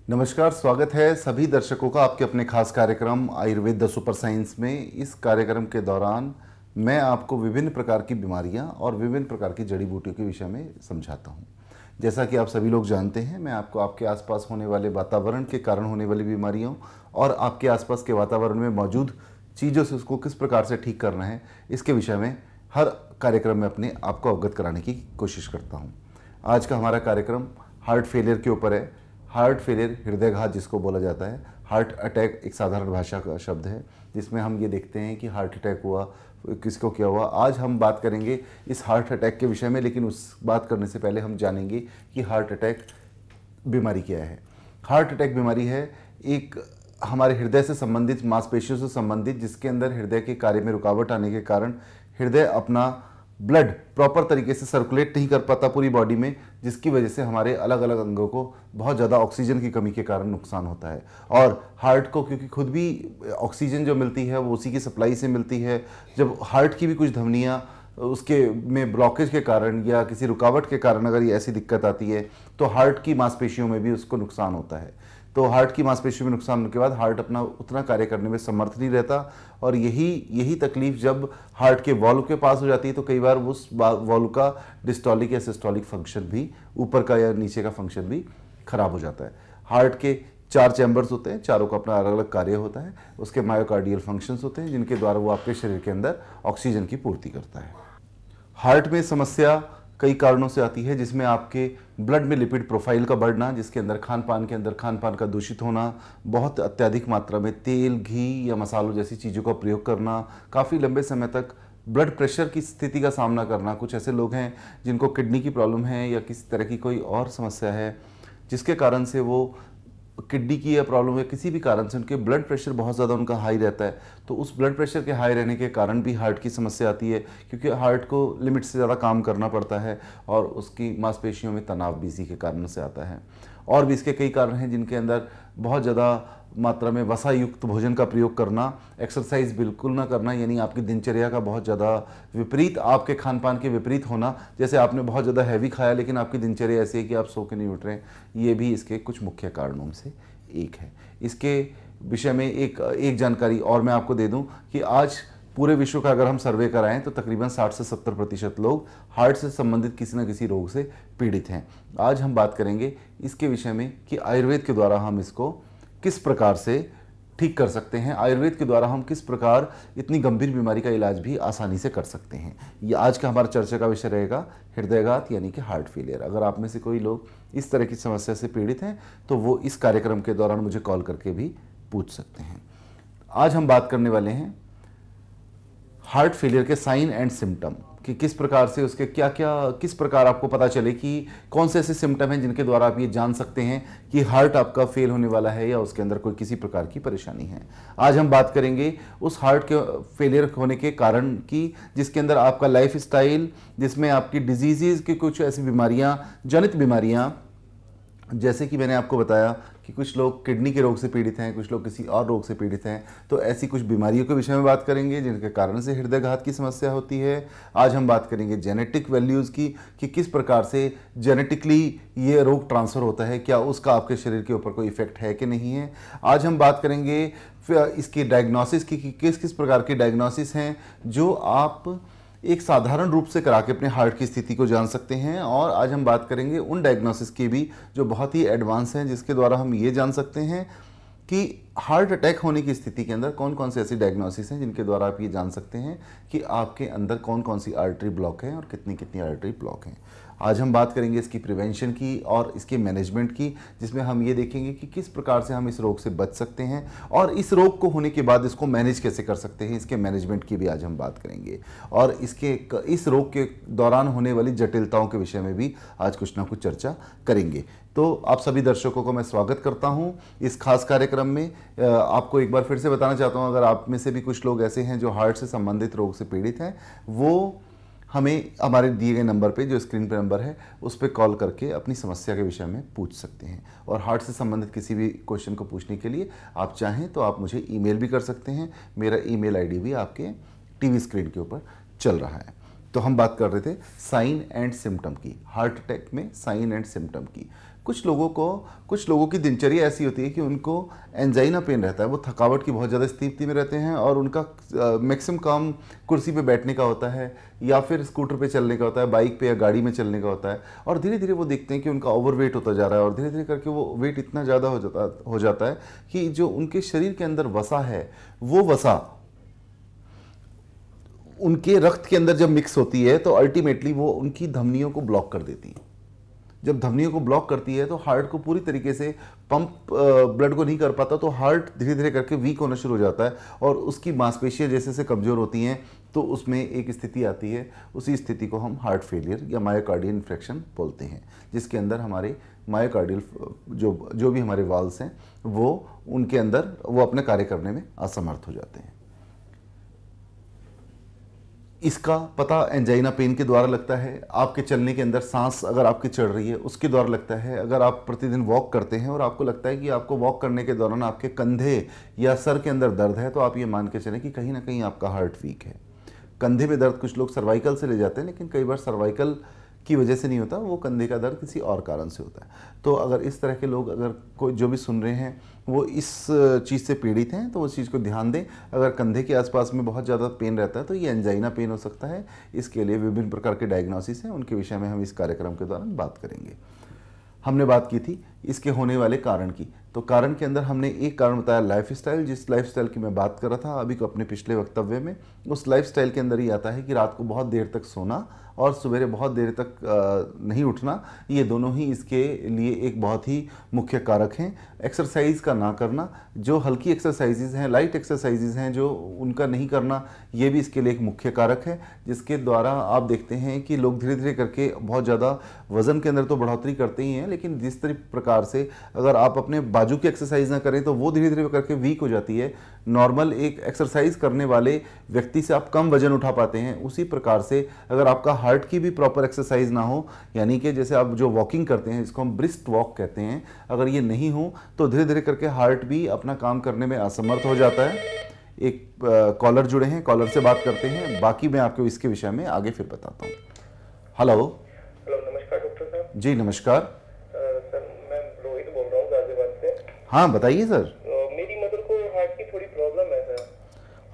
नमस्कार, स्वागत है सभी दर्शकों का आपके अपने खास कार्यक्रम आयुर्वेद द सुपर साइंस में। इस कार्यक्रम के दौरान मैं आपको विभिन्न प्रकार की बीमारियां और विभिन्न प्रकार की जड़ी बूटियों के विषय में समझाता हूं। जैसा कि आप सभी लोग जानते हैं, मैं आपको आपके आसपास होने वाले वातावरण के कारण होने वाली बीमारियों और आपके आसपास के वातावरण में मौजूद चीज़ों से उसको किस प्रकार से ठीक करना है, इसके विषय में हर कार्यक्रम में अपने आपको अवगत कराने की कोशिश करता हूँ। आज का हमारा कार्यक्रम हार्ट फेलियर के ऊपर है। हार्ट फेलियर, हृदयघात जिसको बोला जाता है। हार्ट अटैक एक साधारण भाषा का शब्द है जिसमें हम ये देखते हैं कि हार्ट अटैक हुआ, किसको क्या हुआ। आज हम बात करेंगे इस हार्ट अटैक के विषय में, लेकिन उस बात करने से पहले हम जानेंगे कि हार्ट अटैक बीमारी क्या है। हार्ट अटैक बीमारी है एक हमारे हृदय से संबंधित, मांसपेशियों से संबंधित, जिसके अंदर हृदय के कार्य में रुकावट आने के कारण हृदय अपना ब्लड प्रॉपर तरीके से सर्कुलेट नहीं कर पाता पूरी बॉडी में, जिसकी वजह से हमारे अलग अलग अंगों को बहुत ज़्यादा ऑक्सीजन की कमी के कारण नुकसान होता है। और हार्ट को क्योंकि खुद भी ऑक्सीजन जो मिलती है वो उसी की सप्लाई से मिलती है, जब हार्ट की भी कुछ धमनियाँ उसके में ब्लॉकेज के कारण या किसी रुकावट के कारण अगर ये ऐसी दिक्कत आती है तो हार्ट की मांसपेशियों में भी उसको नुकसान होता है। तो हार्ट की मांसपेशियों में नुकसान होने के बाद हार्ट अपना उतना कार्य करने में समर्थ नहीं रहता, और यही तकलीफ जब हार्ट के वॉल्व के पास हो जाती है तो कई बार उस वॉल्व का डिस्टॉलिक या सिस्टोलिक फंक्शन भी, ऊपर का या नीचे का फंक्शन भी खराब हो जाता है। हार्ट के 4 चैम्बर्स होते हैं, चारों का अपना अलग अलग कार्य होता है। उसके मायोकार्डियल फंक्शंस होते हैं जिनके द्वारा वो आपके शरीर के अंदर ऑक्सीजन की पूर्ति करता है। हार्ट में समस्या कई कारणों से आती है, जिसमें आपके ब्लड में लिपिड प्रोफाइल का बढ़ना, जिसके अंदर खान पान का दूषित होना, बहुत अत्यधिक मात्रा में तेल, घी या मसालों जैसी चीज़ों का प्रयोग करना, काफ़ी लंबे समय तक ब्लड प्रेशर की स्थिति का सामना करना। कुछ ऐसे लोग हैं जिनको किडनी की प्रॉब्लम है या किसी तरह की कोई और समस्या है जिसके कारण से वो किडनी की या प्रॉब्लम है, किसी भी कारण से उनके ब्लड प्रेशर बहुत ज़्यादा उनका हाई रहता है, तो उस ब्लड प्रेशर के हाई रहने के कारण भी हार्ट की समस्या आती है, क्योंकि हार्ट को लिमिट से ज़्यादा काम करना पड़ता है और उसकी मांसपेशियों में तनाव भी इसी के कारण से आता है। और भी इसके कई कारण हैं जिनके अंदर बहुत ज़्यादा मात्रा में वसा युक्त भोजन का प्रयोग करना, एक्सरसाइज बिल्कुल ना करना, यानी आपकी दिनचर्या का बहुत ज़्यादा विपरीत, आपके खान पान के विपरीत होना। जैसे आपने बहुत ज़्यादा हैवी खाया लेकिन आपकी दिनचर्या ऐसी है कि आप सो के नहीं उठ रहे हैं, ये भी इसके कुछ मुख्य कारणों में से एक है। इसके विषय में एक जानकारी और मैं आपको दे दूं कि आज पूरे विश्व का अगर हम सर्वे कराएं तो तकरीबन 60 से 70% लोग हार्ट से संबंधित किसी न किसी रोग से पीड़ित हैं। आज हम बात करेंगे इसके विषय में कि आयुर्वेद के द्वारा हम इसको किस प्रकार से ठीक कर सकते हैं, आयुर्वेद के द्वारा हम किस प्रकार इतनी गंभीर बीमारी का इलाज भी आसानी से कर सकते हैं। ये आज का हमारा चर्चा का विषय रहेगा, हृदयघात यानी कि हार्ट फेलियर। अगर आप में से कोई लोग इस तरह की समस्या से पीड़ित हैं तो वो इस कार्यक्रम के दौरान मुझे कॉल करके भी पूछ सकते हैं। आज हम बात करने वाले हैं हार्ट फेलियर के साइन एंड सिम्टम, कि किस प्रकार से उसके क्या क्या, किस प्रकार आपको पता चले कि कौन से ऐसे सिम्टम हैं जिनके द्वारा आप ये जान सकते हैं कि हार्ट आपका फेल होने वाला है या उसके अंदर कोई किसी प्रकार की परेशानी है। आज हम बात करेंगे उस हार्ट के फेलियर होने के कारण की, जिसके अंदर आपका लाइफ स्टाइल, जिसमें आपकी डिजीज़ की कुछ ऐसी बीमारियाँ, जनित बीमारियाँ, जैसे कि मैंने आपको बताया कि कुछ लोग किडनी के रोग से पीड़ित हैं, कुछ लोग किसी और रोग से पीड़ित हैं, तो ऐसी कुछ बीमारियों के विषय में बात करेंगे जिनके कारण से हृदयघात की समस्या होती है। आज हम बात करेंगे जेनेटिक वैल्यूज़ की, कि किस प्रकार से जेनेटिकली ये रोग ट्रांसफ़र होता है, क्या उसका आपके शरीर के ऊपर कोई इफेक्ट है कि नहीं है। आज हम बात करेंगे इसकी डायग्नोसिस की, कि किस किस प्रकार की डायग्नोसिस हैं जो आप एक साधारण रूप से करा के अपने हार्ट की स्थिति को जान सकते हैं। और आज हम बात करेंगे उन डायग्नोसिस की भी जो बहुत ही एडवांस हैं, जिसके द्वारा हम ये जान सकते हैं कि हार्ट अटैक होने की स्थिति के अंदर कौन कौन से ऐसी डायग्नोसिस हैं जिनके द्वारा आप ये जान सकते हैं कि आपके अंदर कौन कौन सी आर्टरी ब्लॉक है और कितनी कितनी आर्टरी ब्लॉक हैं। आज हम बात करेंगे इसकी प्रिवेंशन की और इसके मैनेजमेंट की, जिसमें हम ये देखेंगे कि किस प्रकार से हम इस रोग से बच सकते हैं और इस रोग को होने के बाद इसको मैनेज कैसे कर सकते हैं, इसके मैनेजमेंट की भी आज हम बात करेंगे। और इस रोग के दौरान होने वाली जटिलताओं के विषय में भी आज कुछ ना कुछ चर्चा करेंगे। तो आप सभी दर्शकों को मैं स्वागत करता हूं इस खास कार्यक्रम में। आपको एक बार फिर से बताना चाहता हूं, अगर आप में से भी कुछ लोग ऐसे हैं जो हार्ट से संबंधित रोग से पीड़ित हैं, वो हमें हमारे दिए गए नंबर पे, जो स्क्रीन पे नंबर है, उस पर कॉल करके अपनी समस्या के विषय में पूछ सकते हैं। और हार्ट से संबंधित किसी भी क्वेश्चन को पूछने के लिए आप चाहें तो आप मुझे ईमेल भी कर सकते हैं। मेरा ईमेल आईडी भी आपके टीवी स्क्रीन के ऊपर चल रहा है। तो हम बात कर रहे थे साइन एंड सिम्टम की, हार्ट अटैक में साइन एंड सिम्टम की। कुछ लोगों की दिनचर्या ऐसी होती है कि उनको एंजाइना पेन रहता है, वो थकावट की बहुत ज़्यादा स्थिति में रहते हैं और उनका मैक्सिमम काम कुर्सी पे बैठने का होता है या फिर स्कूटर पे चलने का होता है, बाइक पे या गाड़ी में चलने का होता है। और धीरे धीरे वो देखते हैं कि उनका ओवरवेट होता जा रहा है और धीरे धीरे करके वो वेट इतना ज़्यादा हो जाता है कि जो उनके शरीर के अंदर वसा है, वो वसा उनके रक्त के अंदर जब मिक्स होती है तो अल्टीमेटली वो उनकी धमनियों को ब्लॉक कर देती है। जब धमनियों को ब्लॉक करती है तो हार्ट को पूरी तरीके से पंप ब्लड को नहीं कर पाता, तो हार्ट धीरे धीरे करके वीक होना शुरू हो जाता है और उसकी मांसपेशियां जैसे से कमज़ोर होती हैं तो उसमें एक स्थिति आती है। उसी स्थिति को हम हार्ट फेलियर या मायोकार्डियल इन्फेक्शन बोलते हैं, जिसके अंदर हमारे मायोकार्डियल जो भी हमारे वाल्व्स हैं वो उनके अंदर वो अपने कार्य करने में असमर्थ हो जाते हैं। इसका पता एंजाइना पेन के द्वारा लगता है, आपके चलने के अंदर सांस अगर आपकी चढ़ रही है उसके द्वारा लगता है। अगर आप प्रतिदिन वॉक करते हैं और आपको लगता है कि आपको वॉक करने के दौरान आपके कंधे या सर के अंदर दर्द है, तो आप ये मान के चलें कि कहीं ना कहीं आपका हार्ट वीक है। कंधे में दर्द कुछ लोग सर्वाइकल से ले जाते हैं, लेकिन कई बार सर्वाइकल की वजह से नहीं होता, वो कंधे का दर्द किसी और कारण से होता है। तो अगर इस तरह के लोग, अगर कोई जो भी सुन रहे हैं वो इस चीज़ से पीड़ित हैं, तो उस चीज़ को ध्यान दें। अगर कंधे के आसपास में बहुत ज़्यादा पेन रहता है तो ये एंजाइना पेन हो सकता है। इसके लिए विभिन्न प्रकार के डायग्नोसिस हैं, उनके विषय में हम इस कार्यक्रम के दौरान बात करेंगे। हमने बात की थी इसके होने वाले कारण की, तो कारण के अंदर हमने एक कारण बताया लाइफस्टाइल, जिस लाइफस्टाइल की मैं बात कर रहा था अभी को अपने पिछले वक्तव्य में। उस लाइफस्टाइल के अंदर ही आता है कि रात को बहुत देर तक सोना और सवेरे बहुत देर तक नहीं उठना, ये दोनों ही इसके लिए एक बहुत ही मुख्य कारक हैं। एक्सरसाइज का ना करना, जो हल्की एक्सरसाइजेज हैं, लाइट एक्सरसाइजेज हैं, जो उनका नहीं करना, ये भी इसके लिए एक मुख्य कारक है, जिसके द्वारा आप देखते हैं कि लोग धीरे धीरे करके बहुत ज़्यादा वज़न के अंदर तो बढ़ोतरी करते ही हैं, लेकिन जिस प्रकार से अगर आप अपने बाजू की एक्सरसाइज ना करें तो वो धीरे धीरे करके वीक हो जाती है। नॉर्मल एक एक्सरसाइज करने वाले व्यक्ति से आप कम वजन उठा पाते हैं, उसी प्रकार से अगर आपका हार्ट की भी प्रॉपर एक्सरसाइज ना हो, यानी कि जैसे आप जो वॉकिंग करते हैं, इसको हम ब्रिस्क वॉक कहते हैं, अगर ये नहीं हो तो धीरे धीरे करके हार्ट भी अपना काम करने में असमर्थ हो जाता है। एक कॉलर जुड़े हैं, कॉलर से बात करते हैं, बाकी मैं आपको इसके विषय में आगे फिर बताता हूँ। हेलो। नमस्कार डॉक्टर साहब। जी नमस्कार। सर मैं रोहित बोल रहा हूँ गाजियाबाद से। हाँ बताइए सर। मेरी मदर को हार्ट की थोड़ी प्रॉब्लम है सर।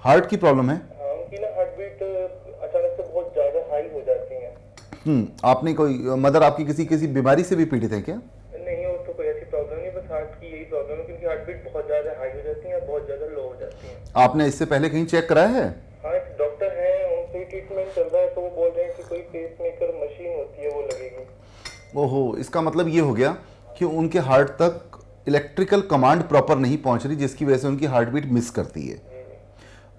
हार्ट की प्रॉब्लम है? हाँ, उनकी ना हार्ट बीट अचानक से बहुत ज़्यादा हाई हो जाती है। आपने कोई मदर आपकी किसी बीमारी से भी पीड़ित है क्या? नहीं, और तो कोई ऐसी प्रॉब्लम नहीं, बस हार्ट की यही प्रॉब्लम है कि उनकी हार्ट बीट बहुत ज़्यादा हाई हो जाती है, बहुत ज़्यादा लो हो जाती है। आपने इससे पहले कहीं चेक कराया है? हाँ, एक डॉक्टर है, उनसे ट्रीटमेंट चल रहा है, तो वो बोल रहे हैं कि कोई पेसमेकर मशीन होती है वो लगेगी। ओहो, इसका मतलब ये हो गया कि उनके हार्ट तक इलेक्ट्रिकल कमांड प्रॉपर नहीं पहुंच रही, जिसकी वजह से उनकी हार्ट बीट मिस करती है।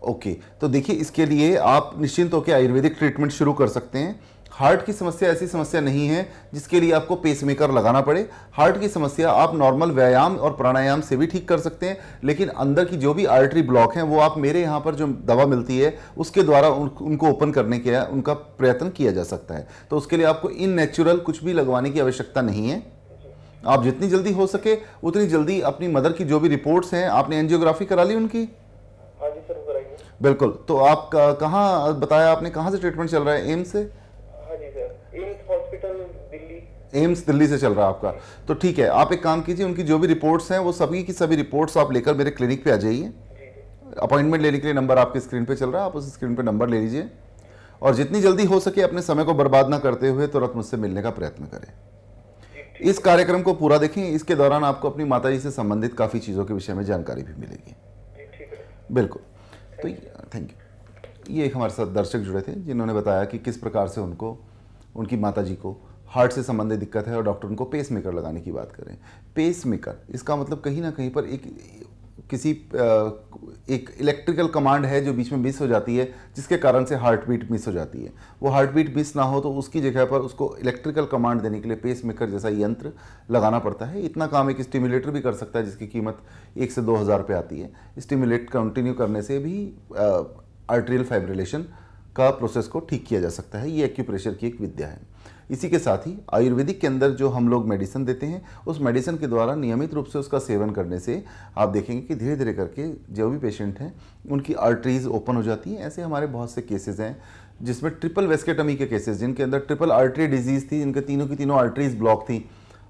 ओके, तो देखिए इसके लिए आप निश्चिंत होकर आयुर्वेदिक ट्रीटमेंट शुरू कर सकते हैं। हार्ट की समस्या ऐसी समस्या नहीं है जिसके लिए आपको पेसमेकर लगाना पड़े। हार्ट की समस्या आप नॉर्मल व्यायाम और प्राणायाम से भी ठीक कर सकते हैं, लेकिन अंदर की जो भी आर्टरी ब्लॉक हैं वो आप मेरे यहाँ पर जो दवा मिलती है उसके द्वारा उनको ओपन करने के उनका प्रयत्न किया जा सकता है। तो उसके लिए आपको इन नेचुरल कुछ भी लगवाने की आवश्यकता नहीं है। आप जितनी जल्दी हो सके उतनी जल्दी अपनी मदर की जो भी रिपोर्ट्स हैं, आपने एंजियोग्राफी करा ली उनकी? हाँ जी सर, कराइए। बिल्कुल। तो आप कहाँ बताया आपने, कहाँ से ट्रीटमेंट चल रहा है? एम्स से? हाँ जी सर, एम्स हॉस्पिटल दिल्ली। एम्स दिल्ली से चल रहा है आपका? तो ठीक है, आप एक काम कीजिए, उनकी जो भी रिपोर्ट्स हैं वो सभी की सभी रिपोर्ट्स आप लेकर मेरे क्लिनिक पे आ जाइए। अपॉइंटमेंट लेने के लिए नंबर आपके स्क्रीन पे चल रहा है, आप उस स्क्रीन पे नंबर ले लीजिए और जितनी जल्दी हो सके अपने समय को बर्बाद ना करते हुए तुरंत मुझसे मिलने का प्रयत्न करें। इस कार्यक्रम को पूरा देखें, इसके दौरान आपको अपनी माताजी से संबंधित काफ़ी चीज़ों के विषय में जानकारी भी मिलेगी। बिल्कुल। तो थैंक यू। ये एक हमारे साथ दर्शक जुड़े थे जिन्होंने बताया कि किस प्रकार से उनको, उनकी माताजी को हार्ट से संबंधित दिक्कत है और डॉक्टर उनको पेसमेकर लगाने की बात करें। पेसमेकर, इसका मतलब कहीं ना कहीं पर एक इलेक्ट्रिकल कमांड है जो बीच में मिस हो जाती है, जिसके कारण से हार्ट बीट मिस हो जाती है। वो हार्ट बीट मिस ना हो तो उसकी जगह पर उसको इलेक्ट्रिकल कमांड देने के लिए पेसमेकर जैसा यंत्र लगाना पड़ता है। इतना काम एक स्टिमुलेटर भी कर सकता है, जिसकी कीमत 1 से 2 हज़ार रुपये आती है। स्टिमुलेट कंटिन्यू करने से भी आर्टेरियल फाइब्रिलेशन का प्रोसेस को ठीक किया जा सकता है। ये एक्यूप्रेशर की एक विद्या है। इसी के साथ ही आयुर्वेदिक के अंदर जो हम लोग मेडिसिन देते हैं, उस मेडिसिन के द्वारा नियमित रूप से उसका सेवन करने से आप देखेंगे कि धीरे धीरे करके जो भी पेशेंट हैं उनकी आर्टरीज ओपन हो जाती हैं। ऐसे हमारे बहुत से केसेस हैं जिसमें ट्रिपल वेस्केटमी के केसेस, जिनके अंदर ट्रिपल आर्टरी डिजीज थी, जिनके तीनों की तीनों आर्टरीज ब्लॉक थी,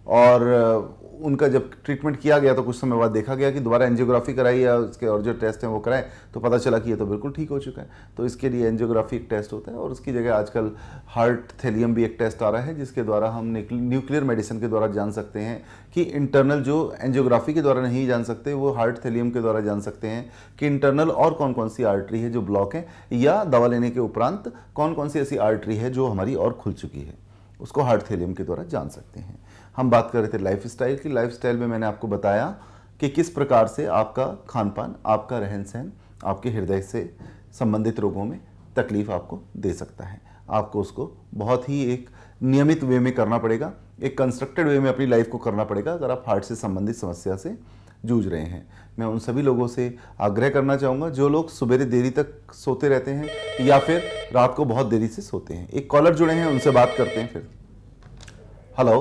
और उनका जब ट्रीटमेंट किया गया तो कुछ समय बाद देखा गया कि दोबारा एंजियोग्राफी कराई या उसके और जो टेस्ट हैं वो कराए तो पता चला कि ये तो बिल्कुल ठीक हो चुका है। तो इसके लिए एंजियोग्राफी एक टेस्ट होता है, और उसकी जगह आजकल हार्ट थेलियम भी एक टेस्ट आ रहा है, जिसके द्वारा हम न्यूक्लियर मेडिसिन के द्वारा जान सकते हैं कि इंटरनल, जो एंजियोग्राफी के द्वारा नहीं जान सकते, वो हार्ट थेलियम के द्वारा जान सकते हैं कि इंटरनल और कौन कौन सी आर्टरी है जो ब्लॉक है, या दवा लेने के उपरांत कौन कौन सी ऐसी आर्टरी है जो हमारी और खुल चुकी है, उसको हार्ट थेलियम के द्वारा जान सकते हैं। हम बात कर रहे थे लाइफस्टाइल की। लाइफस्टाइल में मैंने आपको बताया कि किस प्रकार से आपका खान पान, आपका रहन सहन आपके हृदय से संबंधित रोगों में तकलीफ आपको दे सकता है। आपको उसको बहुत ही एक नियमित वे में करना पड़ेगा, एक कंस्ट्रक्टेड वे में अपनी लाइफ को करना पड़ेगा अगर आप हार्ट से संबंधित समस्या से जूझ रहे हैं। मैं उन सभी लोगों से आग्रह करना चाहूँगा जो लोग सुबह देरी तक सोते रहते हैं या फिर रात को बहुत देरी से सोते हैं। एक कॉलर जुड़े हैं, उनसे बात करते हैं फिर। हेलो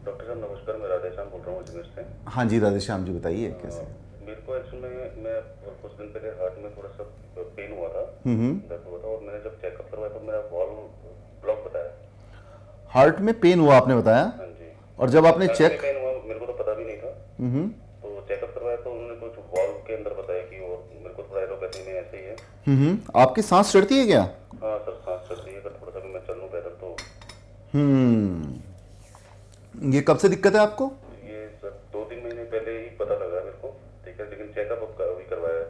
डॉक्टर साहब नमस्कार, मैं राधेश्याम बोल रहा हूँ अजमेर से। हाँ जी राधेश्याम जी, बताइए कैसे। मेरे को एक्चुअली मैं कुछ दिन पहले हार्ट में थोड़ा सा पेन हुआ था, दर्द हुआ था, और मैंने जब चेकअप करवाया तो मेरा वॉल्व ब्लॉक बताया। हार्ट में पेन हुआ आपने बताया? हाँ जी। और जब आपने चेक, पेन हुआ मेरे को तो पता भी नहीं था, तो चेकअप करवाया तो उन्होंने कुछ वॉल्व के अंदर बताया कि वो मेरे को थोड़ा एलोपैथी में ऐसे ही है। आपकी सांस चढ़ती है क्या? हाँ सर, सांस चढ़ती है, अगर थोड़ा सा भी मैं चलूँ पैदल तो। ये कब से दिक्कत है आपको? ये सर 2-3 महीने पहले ही पता लगा मेरे को, ठीक है, लेकिन चेकअप अभी करवाया है।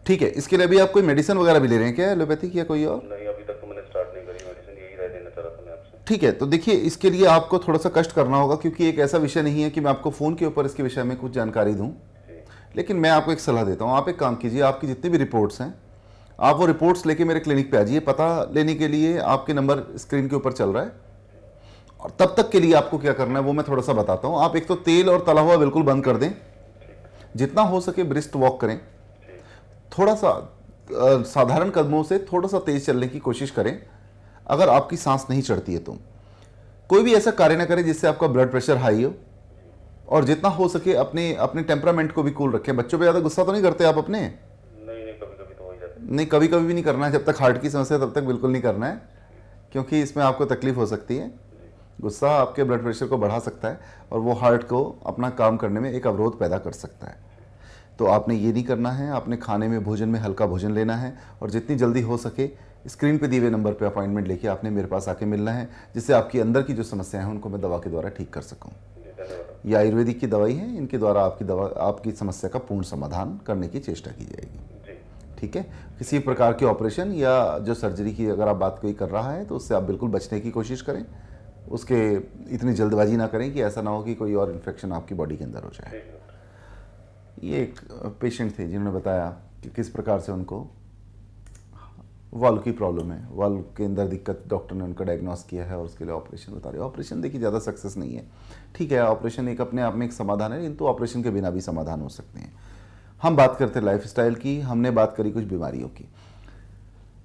ठीक है, इसके लिए अभी आप कोई मेडिसिन वगैरह भी ले रहे हैं क्या, एलोपैथी या कोई और? नहीं, अभी तक तो मैंने स्टार्ट नहीं करी मेडिसिन, यही राय देना चाह रहा था मैं आपसे। ठीक है, तो देखिए इसके लिए आपको थोड़ा सा कष्ट करना होगा, क्योंकि एक ऐसा विषय नहीं है कि मैं आपको फ़ोन के ऊपर इसके विषय में कुछ जानकारी दूँ, लेकिन मैं आपको एक सलाह देता हूँ। आप एक काम कीजिए, आपकी जितनी भी रिपोर्ट्स हैं आप वो रिपोर्ट्स लेके मेरे क्लिनिक पे आ जाइए। पता लेने के लिए आपके नंबर स्क्रीन के ऊपर चल रहा है, और तब तक के लिए आपको क्या करना है वो मैं थोड़ा सा बताता हूँ। आप एक तो तेल और तला हुआ बिल्कुल बंद कर दें, जितना हो सके ब्रिस्क वॉक करें, थोड़ा सा साधारण कदमों से थोड़ा सा तेज चलने की कोशिश करें। अगर आपकी सांस नहीं चढ़ती है तो कोई भी ऐसा कार्य ना करें जिससे आपका ब्लड प्रेशर हाई हो, और जितना हो सके अपने अपने टेम्परामेंट को भी कूल रखें। बच्चों पे ज़्यादा गुस्सा तो नहीं करते आप अपने? नहीं, कभी-कभी तो हो ही जाता है। नहीं, कभी कभी भी नहीं करना है। जब तक हार्ट की समस्या तब तक बिल्कुल नहीं करना है, क्योंकि इसमें आपको तकलीफ हो सकती है। गुस्सा आपके ब्लड प्रेशर को बढ़ा सकता है और वो हार्ट को अपना काम करने में एक अवरोध पैदा कर सकता है। तो आपने ये नहीं करना है। आपने खाने में, भोजन में हल्का भोजन लेना है, और जितनी जल्दी हो सके स्क्रीन पे दिए हुए नंबर पे अपॉइंटमेंट लेके आपने मेरे पास आके मिलना है, जिससे आपकी अंदर की जो समस्याएं हैं उनको मैं दवा के द्वारा ठीक कर सकूं। ये आयुर्वेदिक की दवाई है, इनके द्वारा आपकी समस्या का पूर्ण समाधान करने की चेष्टा की जाएगी। ठीक है, किसी प्रकार के ऑपरेशन या जो सर्जरी की अगर आप बात कोई कर रहा है तो उससे आप बिल्कुल बचने की कोशिश करें। उसके इतनी जल्दबाजी ना करें कि ऐसा ना हो कि कोई और इन्फेक्शन आपकी बॉडी के अंदर हो जाए। ये एक पेशेंट थे जिन्होंने बताया कि किस प्रकार से उनको वाल्व की प्रॉब्लम है, वाल्व के अंदर दिक्कत, डॉक्टर ने उनका डायग्नोस किया है और उसके लिए ऑपरेशन बता रहे हैं। ऑपरेशन देखिए ज़्यादा सक्सेस नहीं है, ठीक है, ऑपरेशन एक अपने आप में एक समाधान है, किंतु ऑपरेशन के बिना भी समाधान हो सकते हैं। हम बात करते हैं लाइफस्टाइल की, हमने बात करी कुछ बीमारियों की।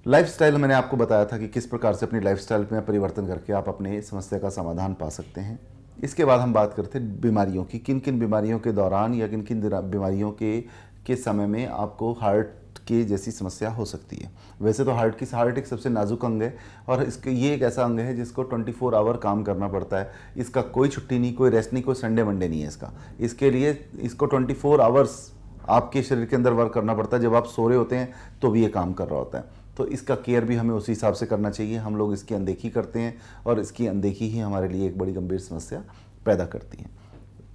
लाइफस्टाइल मैंने आपको बताया था कि किस प्रकार से अपनी लाइफस्टाइल में परिवर्तन करके आप अपने समस्या का समाधान पा सकते हैं। इसके बाद हम बात करते हैं बीमारियों की, किन किन बीमारियों के दौरान या किन किन बीमारियों के समय में आपको हार्ट की जैसी समस्या हो सकती है। वैसे तो हार्ट एक सबसे नाजुक अंग है, और ये एक ऐसा अंग है जिसको 24 आवर काम करना पड़ता है। इसका कोई छुट्टी नहीं, कोई रेस्ट नहीं, कोई संडे मंडे नहीं है इसका। इसके लिए इसको 24 आवर्स आपके शरीर के अंदर वर्क करना पड़ता है। जब आप सो रहे होते हैं तो भी ये काम कर रहा होता है। तो इसका केयर भी हमें उसी हिसाब से करना चाहिए। हम लोग इसकी अनदेखी करते हैं, और इसकी अनदेखी ही हमारे लिए एक बड़ी गंभीर समस्या पैदा करती है।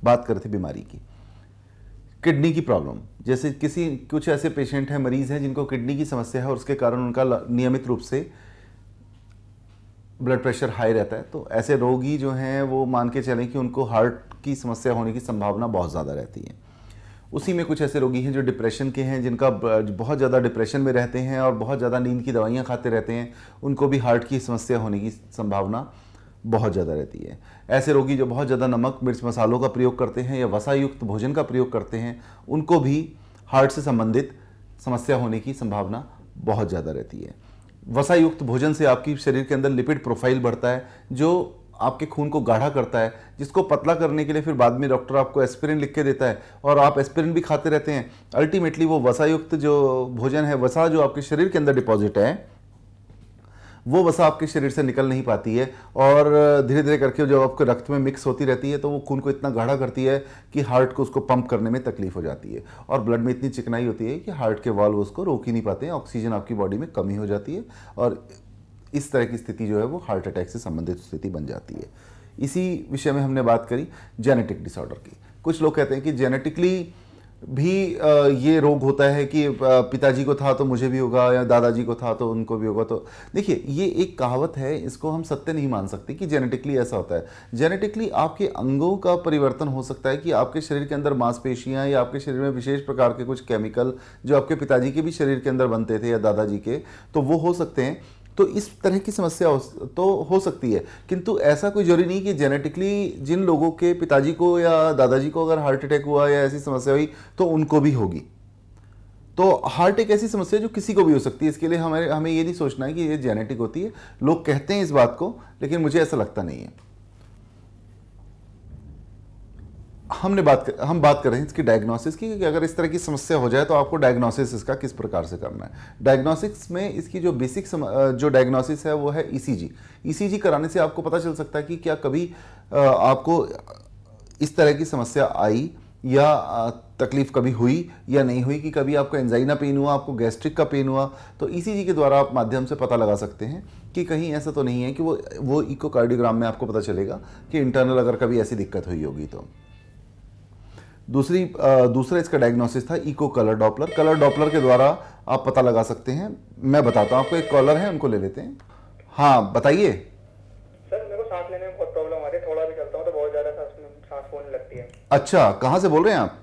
बात करते बीमारी की, किडनी की प्रॉब्लम। जैसे कुछ ऐसे पेशेंट हैं, मरीज़ हैं जिनको किडनी की समस्या है और उसके कारण उनका नियमित रूप से ब्लड प्रेशर हाई रहता है। तो ऐसे रोगी जो हैं वो मान के चलें कि उनको हार्ट की समस्या होने की संभावना बहुत ज़्यादा रहती है। उसी में कुछ ऐसे रोगी हैं जो डिप्रेशन के हैं, जिनका बहुत ज़्यादा डिप्रेशन में रहते हैं और बहुत ज़्यादा नींद की दवाइयाँ खाते रहते हैं, उनको भी हार्ट की समस्या होने की संभावना बहुत ज़्यादा रहती है। ऐसे रोगी जो बहुत ज़्यादा नमक, मिर्च, मसालों का प्रयोग करते हैं या वसायुक्त भोजन का प्रयोग करते हैं, उनको भी हार्ट से संबंधित समस्या होने की संभावना बहुत ज़्यादा रहती है। वसायुक्त भोजन से आपकी शरीर के अंदर लिपिड प्रोफाइल बढ़ता है, जो आपके खून को गाढ़ा करता है, जिसको पतला करने के लिए फिर बाद में डॉक्टर आपको एस्पिरिन लिख के देता है और आप एस्पिरिन भी खाते रहते हैं। अल्टीमेटली वो वसायुक्त जो भोजन है, वसा जो आपके शरीर के अंदर डिपॉजिट है, वो वसा आपके शरीर से निकल नहीं पाती है और धीरे धीरे करके जब आपके रक्त में मिक्स होती रहती है तो वो खून को इतना गाढ़ा करती है कि हार्ट को उसको पंप करने में तकलीफ हो जाती है और ब्लड में इतनी चिकनाई होती है कि हार्ट के वाल्व उसको रोक ही नहीं पाते हैं, ऑक्सीजन आपकी बॉडी में कमी हो जाती है और इस तरह की स्थिति जो है वो हार्ट अटैक से संबंधित स्थिति बन जाती है। इसी विषय में हमने बात करी जेनेटिक डिसऑर्डर की। कुछ लोग कहते हैं कि जेनेटिकली भी ये रोग होता है कि पिताजी को था तो मुझे भी होगा या दादाजी को था तो उनको भी होगा। तो देखिए, ये एक कहावत है, इसको हम सत्य नहीं मान सकते कि जेनेटिकली ऐसा होता है। जेनेटिकली आपके अंगों का परिवर्तन हो सकता है कि आपके शरीर के अंदर मांसपेशियां या आपके शरीर में विशेष प्रकार के कुछ केमिकल जो आपके पिताजी के भी शरीर के अंदर बनते थे या दादाजी के, तो वो हो सकते हैं। तो इस तरह की समस्या तो हो सकती है, किंतु ऐसा कोई जरूरी नहीं कि जेनेटिकली जिन लोगों के पिताजी को या दादाजी को अगर हार्ट अटैक हुआ या ऐसी समस्या हुई तो उनको भी होगी। तो हार्ट एक ऐसी समस्या जो किसी को भी हो सकती है, इसके लिए हमें ये नहीं सोचना है कि ये जेनेटिक होती है। लोग कहते हैं इस बात को, लेकिन मुझे ऐसा लगता नहीं है। हम बात कर रहे हैं इसकी डायग्नोसिस की कि अगर इस तरह की समस्या हो जाए तो आपको डायग्नोसिस इसका किस प्रकार से करना है। डायग्नोसिस में इसकी जो बेसिक जो डायग्नोसिस है वो है ईसीजी। ईसीजी कराने से आपको पता चल सकता है कि क्या कभी आपको इस तरह की समस्या आई या तकलीफ कभी हुई या नहीं हुई, कि कभी आपको एंजाइना पेन हुआ, आपको गैस्ट्रिक का पेन हुआ। तो ईसीजी के द्वारा आप माध्यम से पता लगा सकते हैं कि कहीं ऐसा तो नहीं है कि वो इकोकार्डियोग्राम में आपको पता चलेगा कि इंटरनल अगर कभी ऐसी दिक्कत हुई होगी। तो दूसरा इसका डायग्नोसिस था echo colour Doppler. Colour Doppler के द्वारा आप पता लगा सकते हैं। मैं बताता हूं आपको, एक कॉलर है, उनको ले लेते हैं। हाँ बताइए। सर मेरे को सांस लेने में बहुत प्रॉब्लम आ रही है, थोड़ा भी चलता हूँ तो बहुत ज्यादा सांस फूलने लगती है। अच्छा, कहाँ से बोल रहे हैं आप?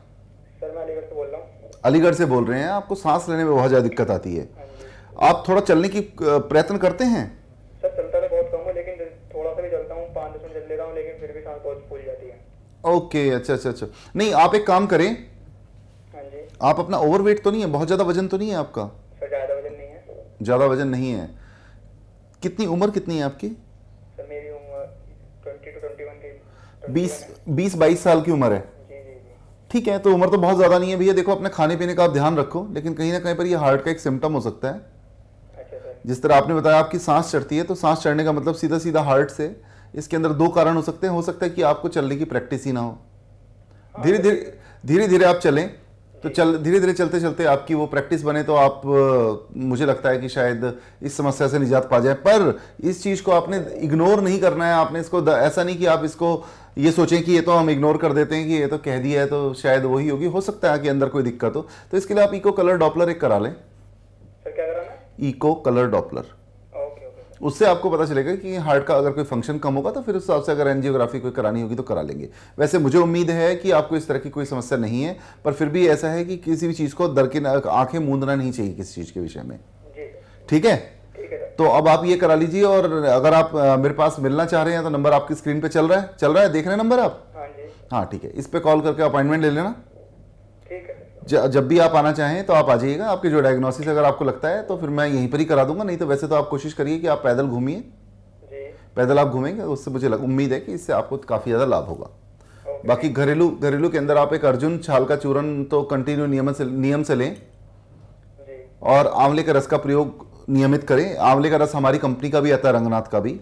सर मैं अलीगढ़ से बोल रहा हूँ। अलीगढ़ से बोल रहे हैं, आपको सांस लेने में बहुत ज़्यादा दिक्कत आती है। आप थोड़ा चलने की प्रयत्न करते हैं? सर चलता तो बहुत कम है, लेकिन थोड़ा सा भी चलता हूँ, 5-10 मिनट चल ले रहा हूँ, लेकिन फिर भी सांस बहुत फूल जाती है। ओके, अच्छा। नहीं, आप एक काम करें। हाँ जी। आप अपना ओवरवेट तो नहीं है, बहुत ज़्यादा वजन तो नहीं है आपका? सर ज़्यादा वजन नहीं है। ज़्यादा वजन नहीं है। कितनी उम्र कितनी है आपकी? सर मेरी उम्र 20 to 21 की 20-22 साल की उम्र है। जी। ठीक है, तो उम्र तो बहुत ज़्यादा नहीं है भैया। देखो, अपने खाने पीने का आप ध्यान रखो, लेकिन कहीं ना कहीं पर ये हार्ट का एक सिम्टम हो सकता है। अच्छा सर। जिस तरह आपने बताया आपकी सांस चढ़ती है, तो सांस चढ़ने का मतलब सीधा सीधा हार्ट से। इसके अंदर दो कारण हो सकते हैं। हो सकता है कि आपको चलने की प्रैक्टिस ही ना हो। धीरे धीरे आप चलें, तो धीरे धीरे चलते चलते आपकी वो प्रैक्टिस बने तो आप मुझे लगता है कि शायद इस समस्या से निजात पा जाए। पर इस चीज़ को आपने इग्नोर नहीं करना है। आपने इसको ऐसा नहीं कि आप इसको ये सोचें कि ये तो हम इग्नोर कर देते हैं कि ये तो कह दिया है तो शायद वही होगी। हो सकता है कि अंदर कोई दिक्कत हो, तो इसके लिए आप इको कलर डॉपलर एक करा लें। सर क्या कराना है? Echo colour Doppler. उससे आपको पता चलेगा कि हार्ट का अगर कोई फंक्शन कम होगा तो फिर उस हिसाब से अगर एंजियोग्राफी कोई करानी होगी तो करा लेंगे। वैसे मुझे उम्मीद है कि आपको इस तरह की कोई समस्या नहीं है, पर फिर भी ऐसा है कि किसी भी चीज़ को आंखें मूंदना नहीं चाहिए किसी चीज़ के विषय में। ठीक है? तो अब आप ये करा लीजिए। और अगर आप मेरे पास मिलना चाह रहे हैं तो नंबर आपकी स्क्रीन पे चल रहा है, देख रहे हैं नंबर आप? हाँ ठीक है, इस पे कॉल करके अपॉइंटमेंट ले लेना। जब भी आप आना चाहें तो आप आ जाइएगा। आपके जो डायग्नोसिस अगर आपको लगता है तो फिर मैं यहीं पर ही करा दूंगा, नहीं तो वैसे तो आप कोशिश करिए कि आप पैदल घूमिए। पैदल आप घूमेंगे, उससे मुझे उम्मीद है कि इससे आपको काफ़ी ज़्यादा लाभ होगा। बाकी घरेलू के अंदर आप एक अर्जुन छाल का चूर्ण तो कंटिन्यू नियम से लें और आंवले के रस का प्रयोग नियमित करें। आंवले का रस हमारी कंपनी का भी आता है, रंगनाथ का भी।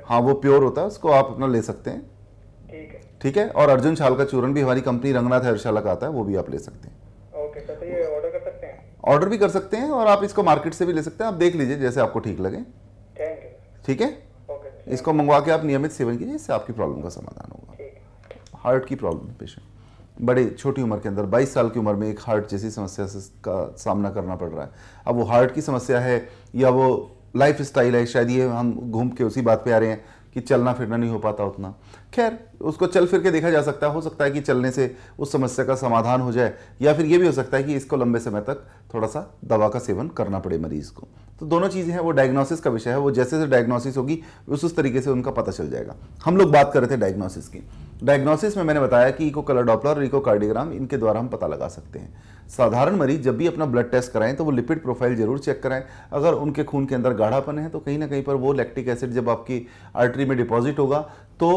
हाँ, वो प्योर होता है, उसको आप अपना ले सकते हैं। ठीक है। और अर्जुन छाल का चूर्ण भी हमारी कंपनी रंगनाथ हेयरशाला का आता है, वो भी आप ले सकते हैं। ओके सर, तो ये ऑर्डर कर सकते हैं? ऑर्डर भी कर सकते हैं और आप इसको मार्केट से भी ले सकते हैं। आप देख लीजिए जैसे आपको ठीक लगे। ठीक है, इसको मंगवा के आप नियमित सेवन कीजिए, इससे आपकी प्रॉब्लम का समाधान होगा। हार्ट की प्रॉब्लम पेशेंट बड़े छोटी उम्र के अंदर 22 साल की उम्र में एक हार्ट जैसी समस्या का सामना करना पड़ रहा है। अब वो हार्ट की समस्या है या वो लाइफ स्टाइल है, शायद ये हम घूम के उसी बात पे आ रहे हैं कि चलना फिरना नहीं हो पाता उतना। खैर, उसको चल फिर के देखा जा सकता है। हो सकता है कि चलने से उस समस्या का समाधान हो जाए, या फिर ये भी हो सकता है कि इसको लंबे समय तक थोड़ा सा दवा का सेवन करना पड़े मरीज को। तो दोनों चीज़ें हैं, वो डायग्नोसिस का विषय है। वो जैसे जैसे डायग्नोसिस होगी उस तरीके से उनका पता चल जाएगा। हम लोग बात कर रहे थे डायग्नोसिस की। डायग्नोसिस में मैंने बताया कि इको कलर डॉपलर और इकोकार्डियोग्राम, इनके द्वारा हम पता लगा सकते हैं। साधारण मरीज जब भी अपना ब्लड टेस्ट कराएं तो वो लिपिड प्रोफाइल जरूर चेक कराएं। अगर उनके खून के अंदर गाढ़ापन है तो कहीं ना कहीं पर वो लैक्टिक एसिड जब आपकी आर्टरी में डिपॉजिट होगा तो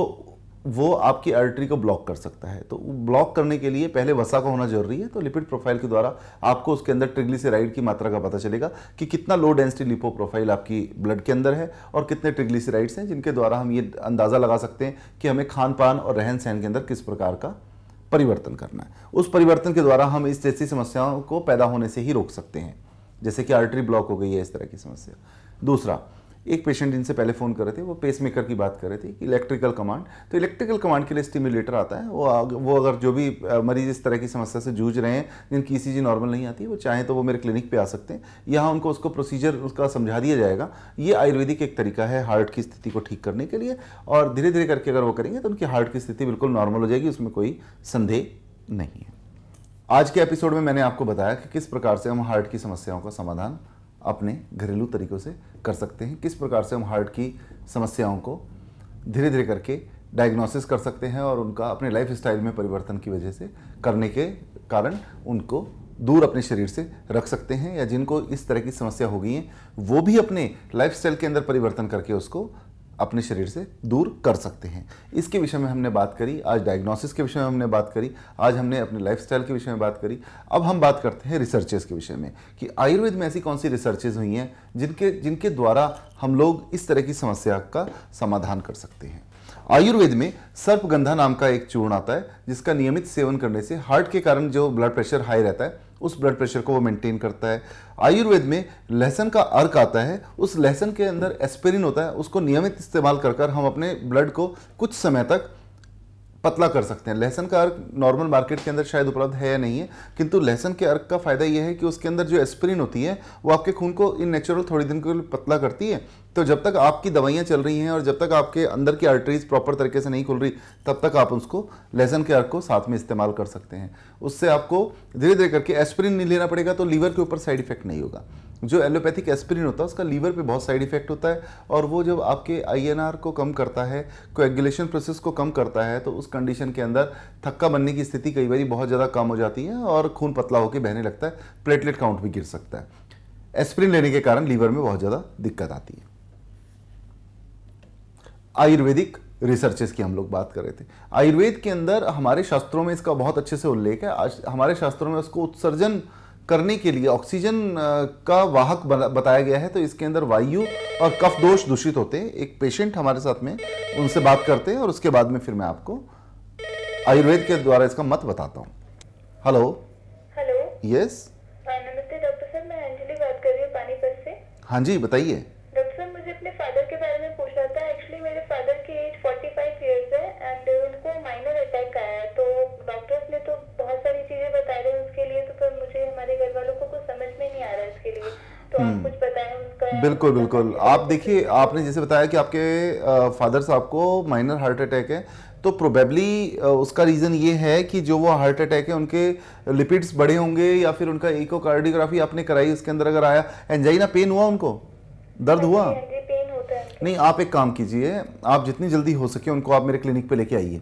वो आपकी आर्टरी को ब्लॉक कर सकता है। तो ब्लॉक करने के लिए पहले वसा का होना जरूरी है। तो लिपिड प्रोफाइल के द्वारा आपको उसके अंदर ट्रिग्लिसराइड की मात्रा का पता चलेगा कि कितना लो डेंसिटी लिपो प्रोफाइल आपकी ब्लड के अंदर है और कितने ट्रिग्लिसराइड्स हैं, जिनके द्वारा हम ये अंदाज़ा लगा सकते हैं कि हमें खान पान और रहन सहन के अंदर किस प्रकार का परिवर्तन करना है। उस परिवर्तन के द्वारा हम इस जैसी समस्याओं को पैदा होने से ही रोक सकते हैं, जैसे कि आर्टरी ब्लॉक हो गई है, इस तरह की समस्या। दूसरा, एक पेशेंट जिनसे पहले फ़ोन कर रहे थे वो पेसमेकर की बात कर रहे थे कि इलेक्ट्रिकल कमांड, तो इलेक्ट्रिकल कमांड के लिए स्टिम्युलेटर आता है। वो अगर जो भी मरीज इस तरह की समस्या से जूझ रहे हैं, जिनकी ईसीजी नॉर्मल नहीं आती, वो चाहें तो वो मेरे क्लिनिक पे आ सकते हैं। यहाँ उनको उसको प्रोसीजर उसका समझा दिया जाएगा। ये आयुर्वेदिक एक तरीका है हार्ट की स्थिति को ठीक करने के लिए, और धीरे धीरे करके अगर वो करेंगे तो उनकी हार्ट की स्थिति बिल्कुल नॉर्मल हो जाएगी, उसमें कोई संदेह नहीं है। आज के एपिसोड में मैंने आपको बताया कि किस प्रकार से हम हार्ट की समस्याओं का समाधान अपने घरेलू तरीकों से कर सकते हैं, किस प्रकार से हम हार्ट की समस्याओं को धीरे धीरे करके डायग्नोसिस कर सकते हैं और उनका अपने लाइफ स्टाइल में परिवर्तन की वजह से करने के कारण उनको दूर अपने शरीर से रख सकते हैं, या जिनको इस तरह की समस्या हो गई है वो भी अपने लाइफ स्टाइल के अंदर परिवर्तन करके उसको अपने शरीर से दूर कर सकते हैं। इसके विषय में हमने बात करी। आज डायग्नोसिस के विषय में हमने बात करी, आज हमने अपने लाइफस्टाइल के विषय में बात करी। अब हम बात करते हैं रिसर्चेस के विषय में कि आयुर्वेद में ऐसी कौन सी रिसर्चेस हुई हैं जिनके द्वारा हम लोग इस तरह की समस्या का समाधान कर सकते हैं। आयुर्वेद में सर्पगंधा नाम का एक चूर्ण आता है, जिसका नियमित सेवन करने से हार्ट के कारण जो ब्लड प्रेशर हाई रहता है उस ब्लड प्रेशर को वो मेंटेन करता है। आयुर्वेद में लहसुन का अर्क आता है, उस लहसुन के अंदर एस्पिरिन होता है, उसको नियमित इस्तेमाल कर हम अपने ब्लड को कुछ समय तक पतला कर सकते हैं। लहसुन का अर्क नॉर्मल मार्केट के अंदर शायद उपलब्ध है या नहीं है, किंतु लहसुन के अर्क का फायदा यह है कि उसके अंदर जो एस्पिरिन होती है वो आपके खून को इन नेचुरल थोड़ी दिन के लिए पतला करती है। तो जब तक आपकी दवाइयाँ चल रही हैं और जब तक आपके अंदर की आर्टरीज प्रॉपर तरीके से नहीं खुल रही, तब तक आप उसको लहसुन के अर्क को साथ में इस्तेमाल कर सकते हैं। उससे आपको धीरे धीरे करके एस्पिरिन नहीं लेना पड़ेगा, तो लीवर के ऊपर साइड इफेक्ट नहीं होगा। जो एलोपैथिक एस्पिरिन होता है उसका लीवर पे बहुत साइड इफेक्ट होता है, और वो जब आपके आईएनआर को कम करता है, कोएगुलेशन प्रोसेस को कम करता है, तो उस कंडीशन के अंदर थक्का बनने की स्थिति कई बार बहुत ज़्यादा कम हो जाती है और खून पतला होकर बहने लगता है, प्लेटलेट काउंट भी गिर सकता है। एस्पिरिन लेने के कारण लीवर में बहुत ज़्यादा दिक्कत आती है। आयुर्वेदिक रिसर्चेस की हम लोग बात कर रहे थे। आयुर्वेद के अंदर हमारे शास्त्रों में इसका बहुत अच्छे से उल्लेख है। आज हमारे शास्त्रों में उसको उत्सर्जन करने के लिए ऑक्सीजन का वाहक बताया गया है। तो इसके अंदर वायु और कफ दोष दूषित होते हैं। एक पेशेंट हमारे साथ में, उनसे बात करते हैं और उसके बाद में फिर मैं आपको आयुर्वेद के द्वारा इसका मत बताता हूँ। हेलो। हेलो। यस। नमस्ते डॉक्टर साहब, मैं अंजलि बात कर रही हूँ पानीपत से। हाँ जी, बताइए। डॉक्टर साहब, मुझे अपने फादर के बारे में पूछना था। एक्चुअली मेरे फादर की एज 45 इयर्स है एंड उनको माइनर अटैक आया है। तो डॉक्टर्स ने तो बहुत सारी चीजें बता रहे हैं उसके लिए, तो पर मुझे हमारे घर वालों को कुछ समझ में नहीं आ रहा है इसके लिए, तो आप कुछ बताएं उनका। बिल्कुल बिल्कुल। आप देखिए, आपने जैसे बताया कि आपके फादर साहब को माइनर हार्ट अटैक है, तो प्रोबेबली उसका रीज़न ये है कि जो वो हार्ट अटैक है उनके लिपिड्स बढ़े होंगे, या फिर उनका इकोकार्डियोग्राफी आपने कराई, उसके अंदर अगर आया एंजाइना, पेन हुआ, उनको दर्द हुआ? पेन होता है। नहीं, आप एक काम कीजिए, आप जितनी जल्दी हो सके उनको आप मेरे क्लिनिक पे लेके आइए।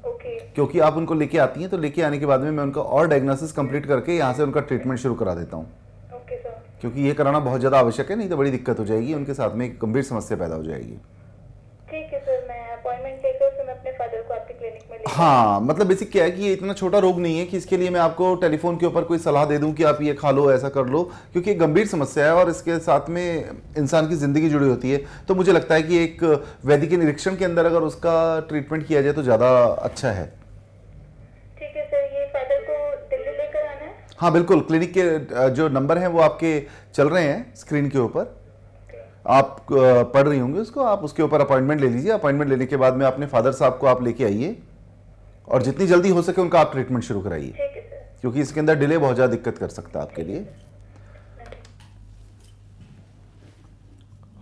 ओके। क्योंकि आप उनको लेके आती हैं तो लेके आने के बाद में मैं उनका और डायग्नोसिस कंप्लीट करके यहाँ से उनका ट्रीटमेंट शुरू करा देता हूँ। Okay sir. क्योंकि ये कराना बहुत ज़्यादा आवश्यक है, नहीं तो बड़ी दिक्कत हो जाएगी, उनके साथ में एक गंभीर समस्या पैदा हो जाएगी। ठीक है सर, मैं अपॉइंटमेंट लेकर फिर मैं अपने फादर को आपके क्लिनिक में ले। हाँ, मतलब बेसिक क्या है कि ये इतना छोटा रोग नहीं है कि इसके लिए मैं आपको टेलीफोन के ऊपर कोई सलाह दे दूं कि आप ये खा लो, ऐसा कर लो, क्योंकि एक गंभीर समस्या है और इसके साथ में इंसान की ज़िंदगी जुड़ी होती है। तो मुझे लगता है कि एक वैद्य के निरीक्षण के अंदर अगर उसका ट्रीटमेंट किया जाए तो ज़्यादा अच्छा है। ठीक है सर, ये फादर को दिल्ली लेकर आना है? हाँ बिल्कुल, क्लिनिक के जो नंबर हैं वो आपके चल रहे हैं स्क्रीन के ऊपर, आप पढ़ रही होंगी उसको, आप उसके ऊपर अपॉइंटमेंट ले लीजिए। अपॉइंटमेंट लेने के बाद में अपने फादर साहब को आप लेके आइए और जितनी जल्दी हो सके उनका आप ट्रीटमेंट शुरू कराइए, ठीक है सर। क्योंकि इसके अंदर डिले बहुत ज़्यादा दिक्कत कर सकता है आपके लिए।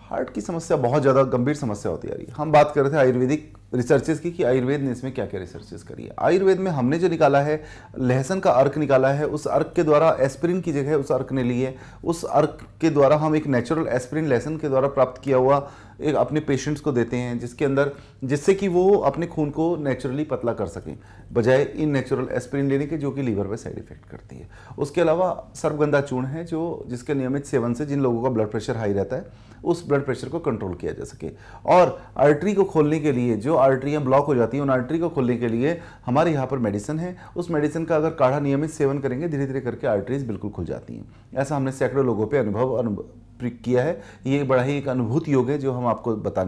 हार्ट की समस्या बहुत ज़्यादा गंभीर समस्या होती आ रही है। हम बात कर रहे थे आयुर्वेदिक रिसर्चेस की कि आयुर्वेद ने इसमें क्या क्या रिसर्चेस करी है। आयुर्वेद में हमने जो निकाला है, लहसुन का अर्क निकाला है, उस अर्क के द्वारा एस्पिरिन की जगह उस अर्क ने ली है। उस अर्क के द्वारा हम एक नेचुरल एस्पिरिन लहसुन के द्वारा प्राप्त किया हुआ एक अपने पेशेंट्स को देते हैं, जिसके अंदर जिससे कि वो अपने खून को नेचुरली पतला कर सकें, बजाय इन नेचुरल एस्पिरिन लेने के, जो कि लीवर पे साइड इफेक्ट करती है। उसके अलावा सर्पगंधा चूर्ण है, जो जिसके नियमित सेवन से जिन लोगों का ब्लड प्रेशर हाई रहता है उस ब्लड प्रेशर को कंट्रोल किया जा सके। और आर्टरी को खोलने के लिए जो आर्टरियाँ ब्लॉक हो जाती हैं, उन आर्टरी को खोलने के लिए हमारे यहाँ पर मेडिसिन है। उस मेडिसिन का अगर काढ़ा नियमित सेवन करेंगे, धीरे धीरे करके आर्टरीज बिल्कुल खुल जाती हैं। ऐसा हमने सैकड़ों लोगों पे अनुभव किया है। ये बड़ा ही एक अनुभूति योग है जो हम आपको बता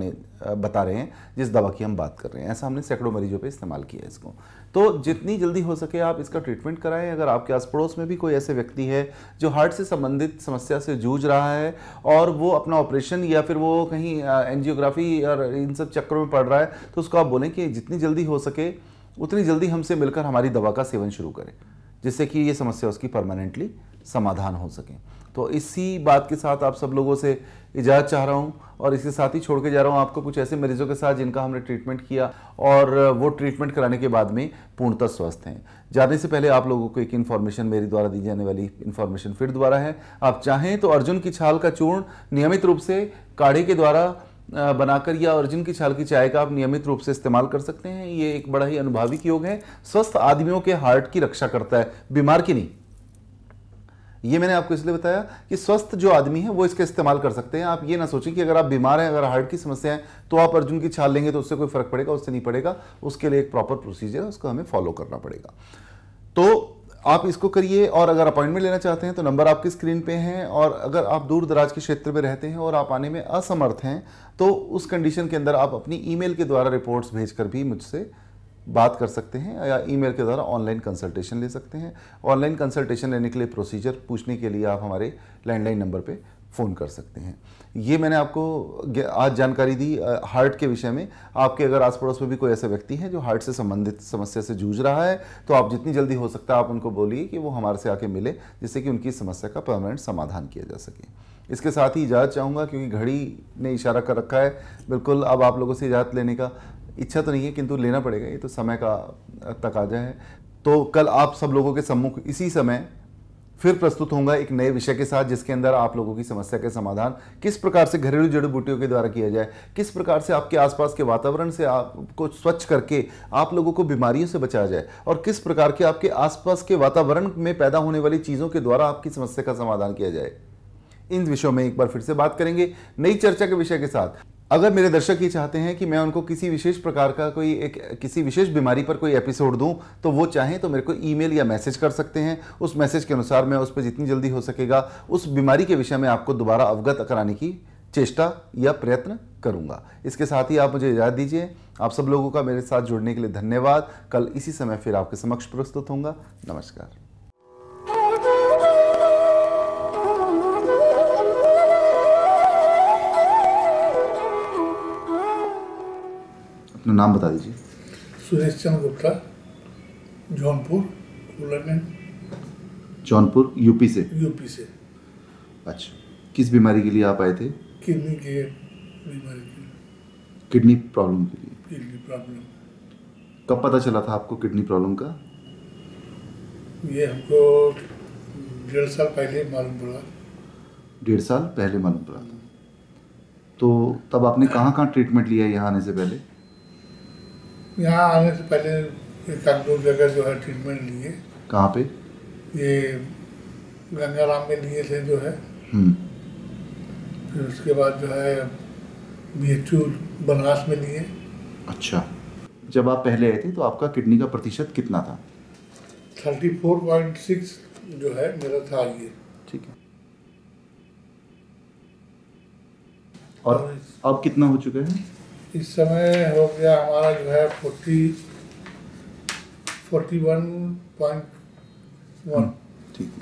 रहे हैं, जिस दवा की हम बात कर रहे हैं। ऐसा हमने सैकड़ों मरीजों पे इस्तेमाल किया है इसको। तो जितनी जल्दी हो सके आप इसका ट्रीटमेंट कराएं। अगर आपके आस पड़ोस में भी कोई ऐसे व्यक्ति है जो हार्ट से संबंधित समस्या से जूझ रहा है और वो अपना ऑपरेशन या फिर वो कहीं एंजियोग्राफी और इन सब चक्करों में पड़ रहा है, तो उसको आप बोलें कि जितनी जल्दी हो सके उतनी जल्दी हमसे मिलकर हमारी दवा का सेवन शुरू करें, जिससे कि ये समस्या उसकी परमानेंटली समाधान हो सके। तो इसी बात के साथ आप सब लोगों से इजाज़त चाह रहा हूँ और इसके साथ ही छोड़ के जा रहा हूँ आपको कुछ ऐसे मरीजों के साथ जिनका हमने ट्रीटमेंट किया और वो ट्रीटमेंट कराने के बाद में पूर्णतः स्वस्थ हैं। जाने से पहले आप लोगों को एक इन्फॉर्मेशन, मेरे द्वारा दी जाने वाली इन्फॉर्मेशन फिर दोबारा है। आप चाहें तो अर्जुन की छाल का चूर्ण नियमित रूप से काढ़े के द्वारा बनाकर या अर्जुन की छाल की चाय का आप नियमित रूप से इस्तेमाल कर सकते हैं। ये एक बड़ा ही अनुभवी योग है, स्वस्थ आदमियों के हार्ट की रक्षा करता है, बीमार की नहीं। ये मैंने आपको इसलिए बताया कि स्वस्थ जो आदमी है वो इसका इस्तेमाल कर सकते हैं। आप ये ना सोचें कि अगर आप बीमार हैं, अगर हार्ट की समस्या है तो आप अर्जुन की छाल लेंगे तो उससे कोई फर्क पड़ेगा, उससे नहीं पड़ेगा। उसके लिए एक प्रॉपर प्रोसीजर है, उसको हमें फॉलो करना पड़ेगा। तो आप इसको करिए और अगर अपॉइंटमेंट लेना चाहते हैं तो नंबर आपकी स्क्रीन पे हैं। और अगर आप दूर दराज के क्षेत्र में रहते हैं और आप आने में असमर्थ हैं तो उस कंडीशन के अंदर आप अपनी ईमेल के द्वारा रिपोर्ट्स भेजकर भी मुझसे बात कर सकते हैं या ईमेल के द्वारा ऑनलाइन कंसल्टेशन ले सकते हैं। ऑनलाइन कंसल्टेशन लेने के लिए प्रोसीजर पूछने के लिए आप हमारे लैंडलाइन नंबर पे फ़ोन कर सकते हैं। ये मैंने आपको आज जानकारी दी हार्ट के विषय में। आपके अगर आस पड़ोस में भी कोई ऐसा व्यक्ति है जो हार्ट से संबंधित समस्या से जूझ रहा है तो आप जितनी जल्दी हो सकता है आप उनको बोलिए कि वो हमारे से आके मिले, जिससे कि उनकी समस्या का परमानेंट समाधान किया जा सके। इसके साथ ही इजाज़त चाहूँगा क्योंकि घड़ी ने इशारा कर रखा है। बिल्कुल अब आप लोगों से इजाज़त लेने का इच्छा तो नहीं है, किंतु लेना पड़ेगा, ये तो समय का तकाजा है। तो कल आप सब लोगों के सम्मुख इसी समय फिर प्रस्तुत होऊंगा एक नए विषय के साथ, जिसके अंदर आप लोगों की समस्या के समाधान किस प्रकार से घरेलू जड़ी बूटियों के द्वारा किया जाए, किस प्रकार से आपके आसपास के वातावरण से आपको स्वच्छ करके आप लोगों को बीमारियों से बचाया जाए और किस प्रकार के आपके आसपास के वातावरण में पैदा होने वाली चीज़ों के द्वारा आपकी समस्या का समाधान किया जाए। इन विषयों में एक बार फिर से बात करेंगे नई चर्चा के विषय के साथ। अगर मेरे दर्शक ये चाहते हैं कि मैं उनको किसी विशेष प्रकार का किसी विशेष बीमारी पर कोई एपिसोड दूं तो वो चाहें तो मेरे को ईमेल या मैसेज कर सकते हैं। उस मैसेज के अनुसार मैं उस पर जितनी जल्दी हो सकेगा उस बीमारी के विषय में आपको दोबारा अवगत कराने की चेष्टा या प्रयत्न करूंगा। इसके साथ ही आप मुझे इजाज़त दीजिए। आप सब लोगों का मेरे साथ जुड़ने के लिए धन्यवाद। कल इसी समय फिर आपके समक्ष प्रस्तुत होऊंगा। नमस्कार। अपना नाम बता दीजिए। सुरेश चंद्र गुप्ता, जौनपुर, जौनपुर यूपी से। अच्छा, किस बीमारी के लिए आप आए थे? किडनी के बीमारी के लिए। किडनी प्रॉब्लम के लिए? Kidney problem. कब पता चला था आपको किडनी प्रॉब्लम का? ये हमको 1.5 साल पहले मालूम पड़ा। 1.5 साल पहले मालूम पड़ा था। तो तब आपने कहाँ ट्रीटमेंट लिया यहाँ आने से पहले? यहाँ आने से पहले एक दो जगह जो है ट्रीटमेंट लिए। कहाँ पे? ये गंगाराम में लिए थे जो है। फिर उसके बाद जो है BHU बनारस में लिए। अच्छा, जब आप पहले आए थे तो आपका किडनी का प्रतिशत कितना था? 34.6 जो है मेरा था ये। ठीक है। और अब कितना हो चुका है? इस समय हो गया हमारा जो है 41.1। ठीक है।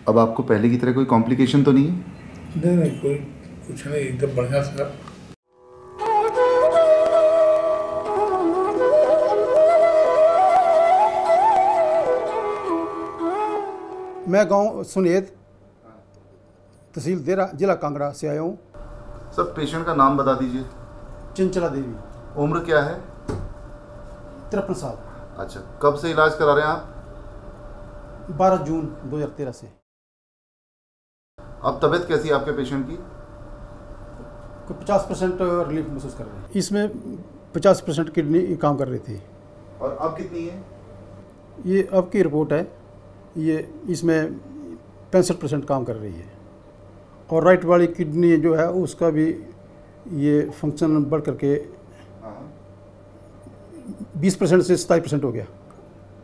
अब आपको पहले की तरह कोई कॉम्प्लिकेशन तो नहीं है? नहीं, कोई कुछ नहीं, एकदम बढ़िया सर। मैं गांव सुनेत, तहसील देरा, जिला कांगड़ा से आया हूँ। सर, पेशेंट का नाम बता दीजिए। चंचला देवी। उम्र क्या है? 53 साल। अच्छा, कब से इलाज करा रहे हैं आप? 12 जून 2013 से। अब तबीयत कैसी है आपके पेशेंट की? 50% रिलीफ महसूस कर रहे हैं। इसमें 50% किडनी काम कर रही थी। और अब कितनी है? ये अब की रिपोर्ट है। ये इसमें 65% काम कर रही है, और राइट वाली किडनी जो है उसका भी ये फंक्शन बढ़ करके 20% से 27% हो गया,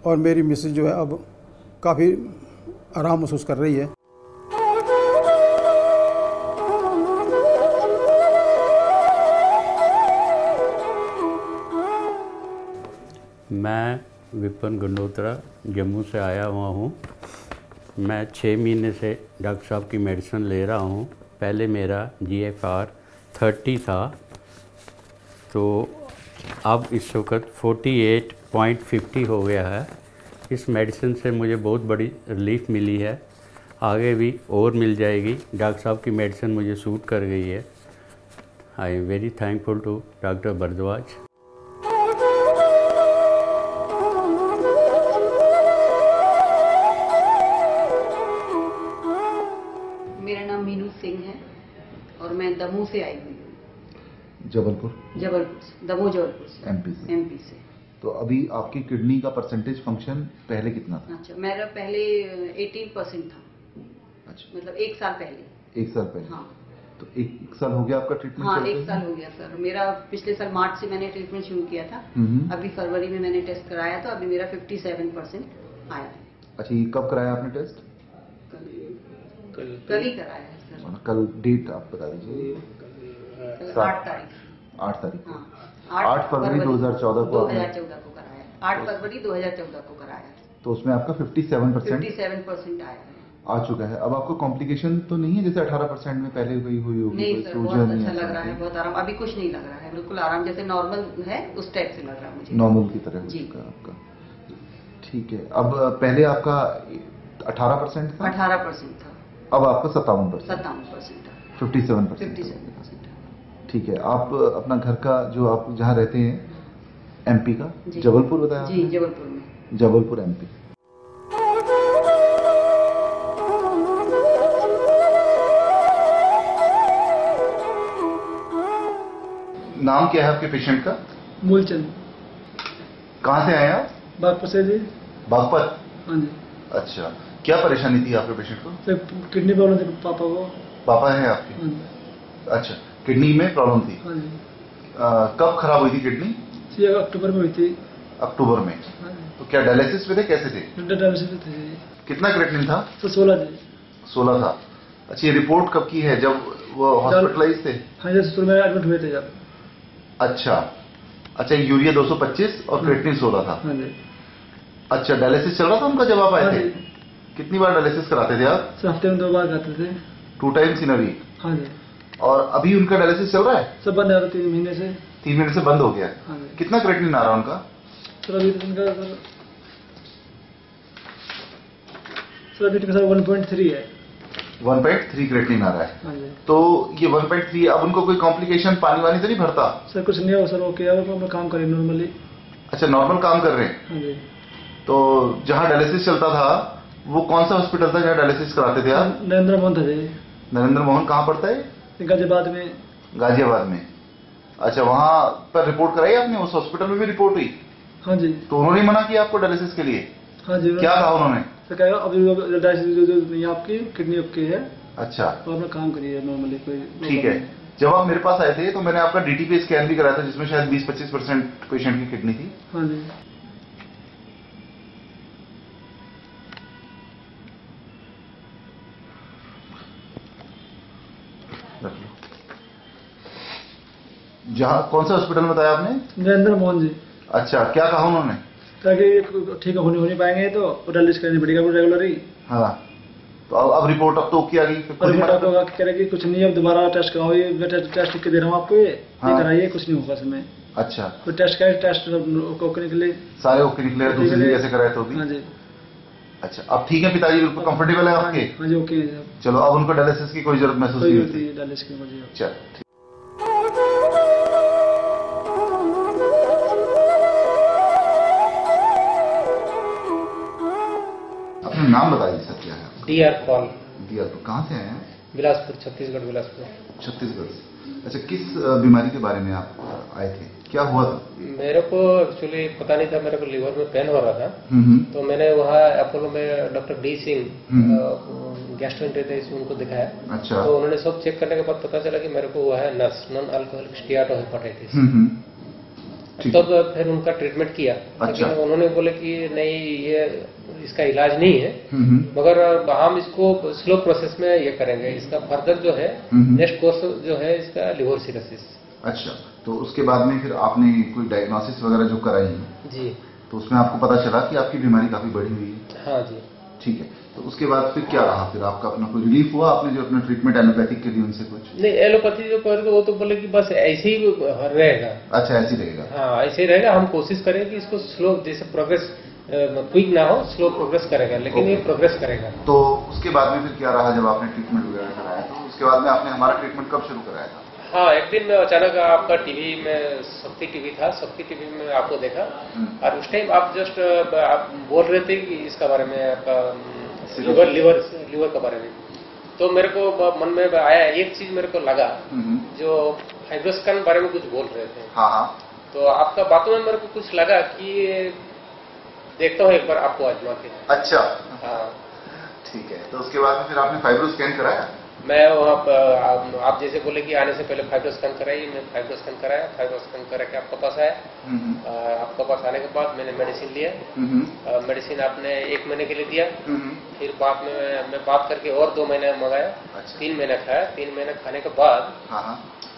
और मेरी मिसेज जो है अब काफ़ी आराम महसूस कर रही है। मैं विपिन गंडोत्रा जम्मू से आया हुआ हूँ। मैं 6 महीने से डॉक्टर साहब की मेडिसिन ले रहा हूँ। पहले मेरा GFR 30 था, तो अब इस वक्त 48.50 हो गया है। इस मेडिसिन से मुझे बहुत बड़ी रिलीफ मिली है, आगे भी और मिल जाएगी। डॉक्टर साहब की मेडिसिन मुझे सूट कर गई है। I am very thankful to doctor Bhardwaj. मेरा नाम मीनू सिंह है और मैं दमोह से आई हुई हूँ। जबलपुर से, दमोह जबलपुर से, MP से। तो अभी आपकी किडनी का परसेंटेज फंक्शन पहले कितना था? अच्छा, मेरा पहले 18% था। अच्छा, मतलब 1 साल पहले। 1 साल पहले? हाँ। तो 1 साल हो गया आपका ट्रीटमेंट? हाँ, 1 साल हो गया सर। मेरा पिछले साल मार्च से मैंने ट्रीटमेंट शुरू किया था। अभी फरवरी में मैंने टेस्ट कराया, तो अभी मेरा 57% आया है। अच्छा, ये कब कराया आपने टेस्ट? कल ही कराया है सर। कल डेट आप बता दीजिए। 8 तारीख। 8 तारीख। हाँ, 8 फरवरी 2014 को 2014 को कराया। 8 फरवरी 2014 को कराया। तो उसमें आपका 57% आया है। आ चुका है। अब आपको कॉम्प्लिकेशन तो नहीं है जैसे 18% में पहले हुई होगी? नहीं सर, बहुत अच्छा लग रहा है, बहुत आराम। अभी कुछ नहीं लग रहा है, बिल्कुल आराम, जैसे नॉर्मल है उस टाइप से लग रहा है मुझे। नॉर्मल की तरह हो चुका है आपका। ठीक है। अब पहले आपका 18% था? 18% था। अब आपका 57% था। 57%। ठीक है। आप अपना घर का जो आप जहाँ रहते हैं MP का, जबलपुर बताया? जी, जबलपुर में। जबलपुर MP। नाम क्या है आपके पेशेंट का? मूलचंद। कहाँ से आए आप? बागपत से जी। बागपत? हाँ जी। अच्छा, क्या परेशानी थी आपके पेशेंट को? सर किडनी प्रॉब्लम थी पापा को। पापा है आपके? हाँ जी। अच्छा, किडनी में प्रॉब्लम थी? हाँ जी। कब खराब हुई थी किडनी? जी, अक्टूबर में हुई थी। अक्टूबर में? हाँ जी। तो क्या डायलिसिस पे थे, कैसे थे? डायलिसिस पे थे। कितना क्रेटिनिन था? तो 16 जी। 16 था। अच्छा, ये रिपोर्ट कब की है, जब वो हॉस्पिटलाइज थे? हाँ जी, ससुर में एडमिट हुए थे जब। अच्छा अच्छा, यूरिया 225 और क्रेटिनिन 16 था। हाँ जी। अच्छा, डायलिसिस चल रहा था उनका जब आप आए हाँ थे? जी। कितनी बार डायलिसिस कराते थे आप? सर हफ्ते में 2 बार करते थे। 2 टाइम्स इन अ वीक? हाँ जी। और अभी उनका डायलिसिस चल रहा है? सब बंद है 3 महीने से। 3 महीने से बंद हो गया? हाँ जी। कितना क्रेटिनिन आ रहा है उनका? सर अभी तो उनका सर अभी तो सर 1.3 है। 1.3 क्रेटिनिन आ रहा है? हाँ जी। तो ये 1.3, अब उनको कोई कॉम्प्लिकेशन पानी वानी तो नहीं भरता? सर कुछ नहीं हो सर, ओके है, अपना काम करें नॉर्मली। अच्छा, नॉर्मल काम कर रहे हैं? हाँ जी। तो जहाँ डायलिसिस चलता था वो कौन सा हॉस्पिटल था जहाँ डायलिसिस कराते थे आप? नरेंद्र मोहन था जी। नरेंद्र मोहन कहाँ पड़ता है? गाजियाबाद में। गाजियाबाद में। अच्छा, वहाँ पर रिपोर्ट कराई आपने? उस हॉस्पिटल में भी रिपोर्ट हुई? हाँ जी। तो उन्होंने मना किया आपको डायलिसिस के लिए? हाँ जी। क्या कहा उन्होंने? तो कहा अभी डायलिसिस जो आपकी किडनी आपकी है। अच्छा, तो अपना काम करिए नॉर्मली, कोई। ठीक है। जब आप मेरे पास आए थे तो मैंने आपका DTP स्कैन भी कराया था जिसमें शायद 20-25% पेशेंट की किडनी थी। हाँ जी। जहाँ कौन सा हॉस्पिटल बताया आपने? नरेंद्र मोहन जी। अच्छा, क्या कहा उन्होंने? ताकि ठीक हो नहीं पाएंगे तो डायलिसिस करनी पड़ेगा रेगुलर ही। हाँ, तो अब रिपोर्ट अब तो ओके आ गई? कह रहे कि कुछ नहीं, अब दोबारा टेस्ट कराओ, ये टेस्ट लिख के दे रहा हूँ आपको, ये कराइए, कुछ नहीं होगा इसमें। अच्छा, तो टेस्ट कराए, टेस्ट ओके निकले सारे ओके निकले? दूसरी जगह से कराए तो भी? हाँ जी। अच्छा, अब ठीक है पिताजी, बिल्कुल कंफर्टेबल है आपके? हाँ जी, ओके। चलो, अब उनको डायलिसिस की कोई जरूरत महसूस नहीं होती? डायलिसिस की मुझे। चल, अपना नाम बताइए सर, क्या है? DR Paul. DR Paul. कहाँ से आए हैं? बिलासपुर, छत्तीसगढ़, बिलासपुर। छत्तीसगढ़ से। अच्छा, किस बीमारी के बारे में आप आए थे? क्या हुआ था? मेरे को एक्चुअली पता नहीं था, मेरे को लीवर में पेन हो रहा था। तो मैंने वहाँ अपोलो में डॉक्टर डी सिंह गैस्ट्रोएंटेरिटिस उनको दिखाया। अच्छा। तो उन्होंने सब चेक करने के बाद पता चला कि मेरे को वो है नस, नॉन अल्कोहलिक स्टीएटोहेपेटाइटिस। तब फिर उनका ट्रीटमेंट किया। अच्छा। लेकिन उन्होंने बोले कि नहीं, ये इसका इलाज नहीं है, मगर हम इसको स्लो प्रोसेस में ये करेंगे, इसका फर्दर जो है नेक्स्ट कोर्स जो है इसका लिवर सिरोसिस। अच्छा, तो उसके बाद में फिर आपने कोई डायग्नोसिस वगैरह जो कराई जी, तो उसमें आपको पता चला कि आपकी बीमारी काफी बढ़ी हुई है? हाँ जी। ठीक है, तो उसके बाद फिर क्या रहा? फिर आपका अपना कोई रिलीफ हुआ? आपने जो अपना ट्रीटमेंट एलोपैथिक के लिए उनसे कुछ? नहीं, एलोपैथी जो करे तो वो तो बोले कि बस ऐसे ही रहेगा। अच्छा, ऐसे ही रहेगा? हाँ, ऐसे ही रहेगा। हम कोशिश करें कि इसको स्लो, जैसे प्रोग्रेस क्विक ना हो, स्लो प्रोग्रेस करेगा, लेकिन ये प्रोग्रेस करेगा। तो उसके बाद में फिर क्या रहा जब आपने ट्रीटमेंट वगैरह कराया? तो उसके बाद में आपने हमारा ट्रीटमेंट कब शुरू कराया था? हाँ, एक दिन अचानक आपका टीवी में, शक्ति टीवी था, शक्ति टीवी में आपको देखा, और उस टाइम आप जस्ट आप बोल रहे थे कि इसका बारे में, आपका लिवर के बारे में। तो मेरे को मन में आया, एक चीज मेरे को लगा, जो फाइब्रोस्कैन बारे में कुछ बोल रहे थे। हाँ। तो आपका बातों में मेरे को कुछ लगा कि देखता हूँ एक बार आपको आजमा के। अच्छा। हाँ, ठीक है, तो उसके बाद में फिर आपने फाइब्रोस्कैन कराया? मैं वहाँ आप जैसे बोले कि आने से पहले फाइब्रोस्कैन कराइए, मैं फाइब्रोस्कैन कराया। फाइब्रोस्कैन करा के आपके पास आया। आपके पास आने के बाद मैंने मेडिसिन लिया। मेडिसिन आपने 1 महीने के लिए दिया। फिर बाद में मैं बात करके और 2 महीने मंगाया। अच्छा। 3 महीने खाया। 3 महीने खाने के बाद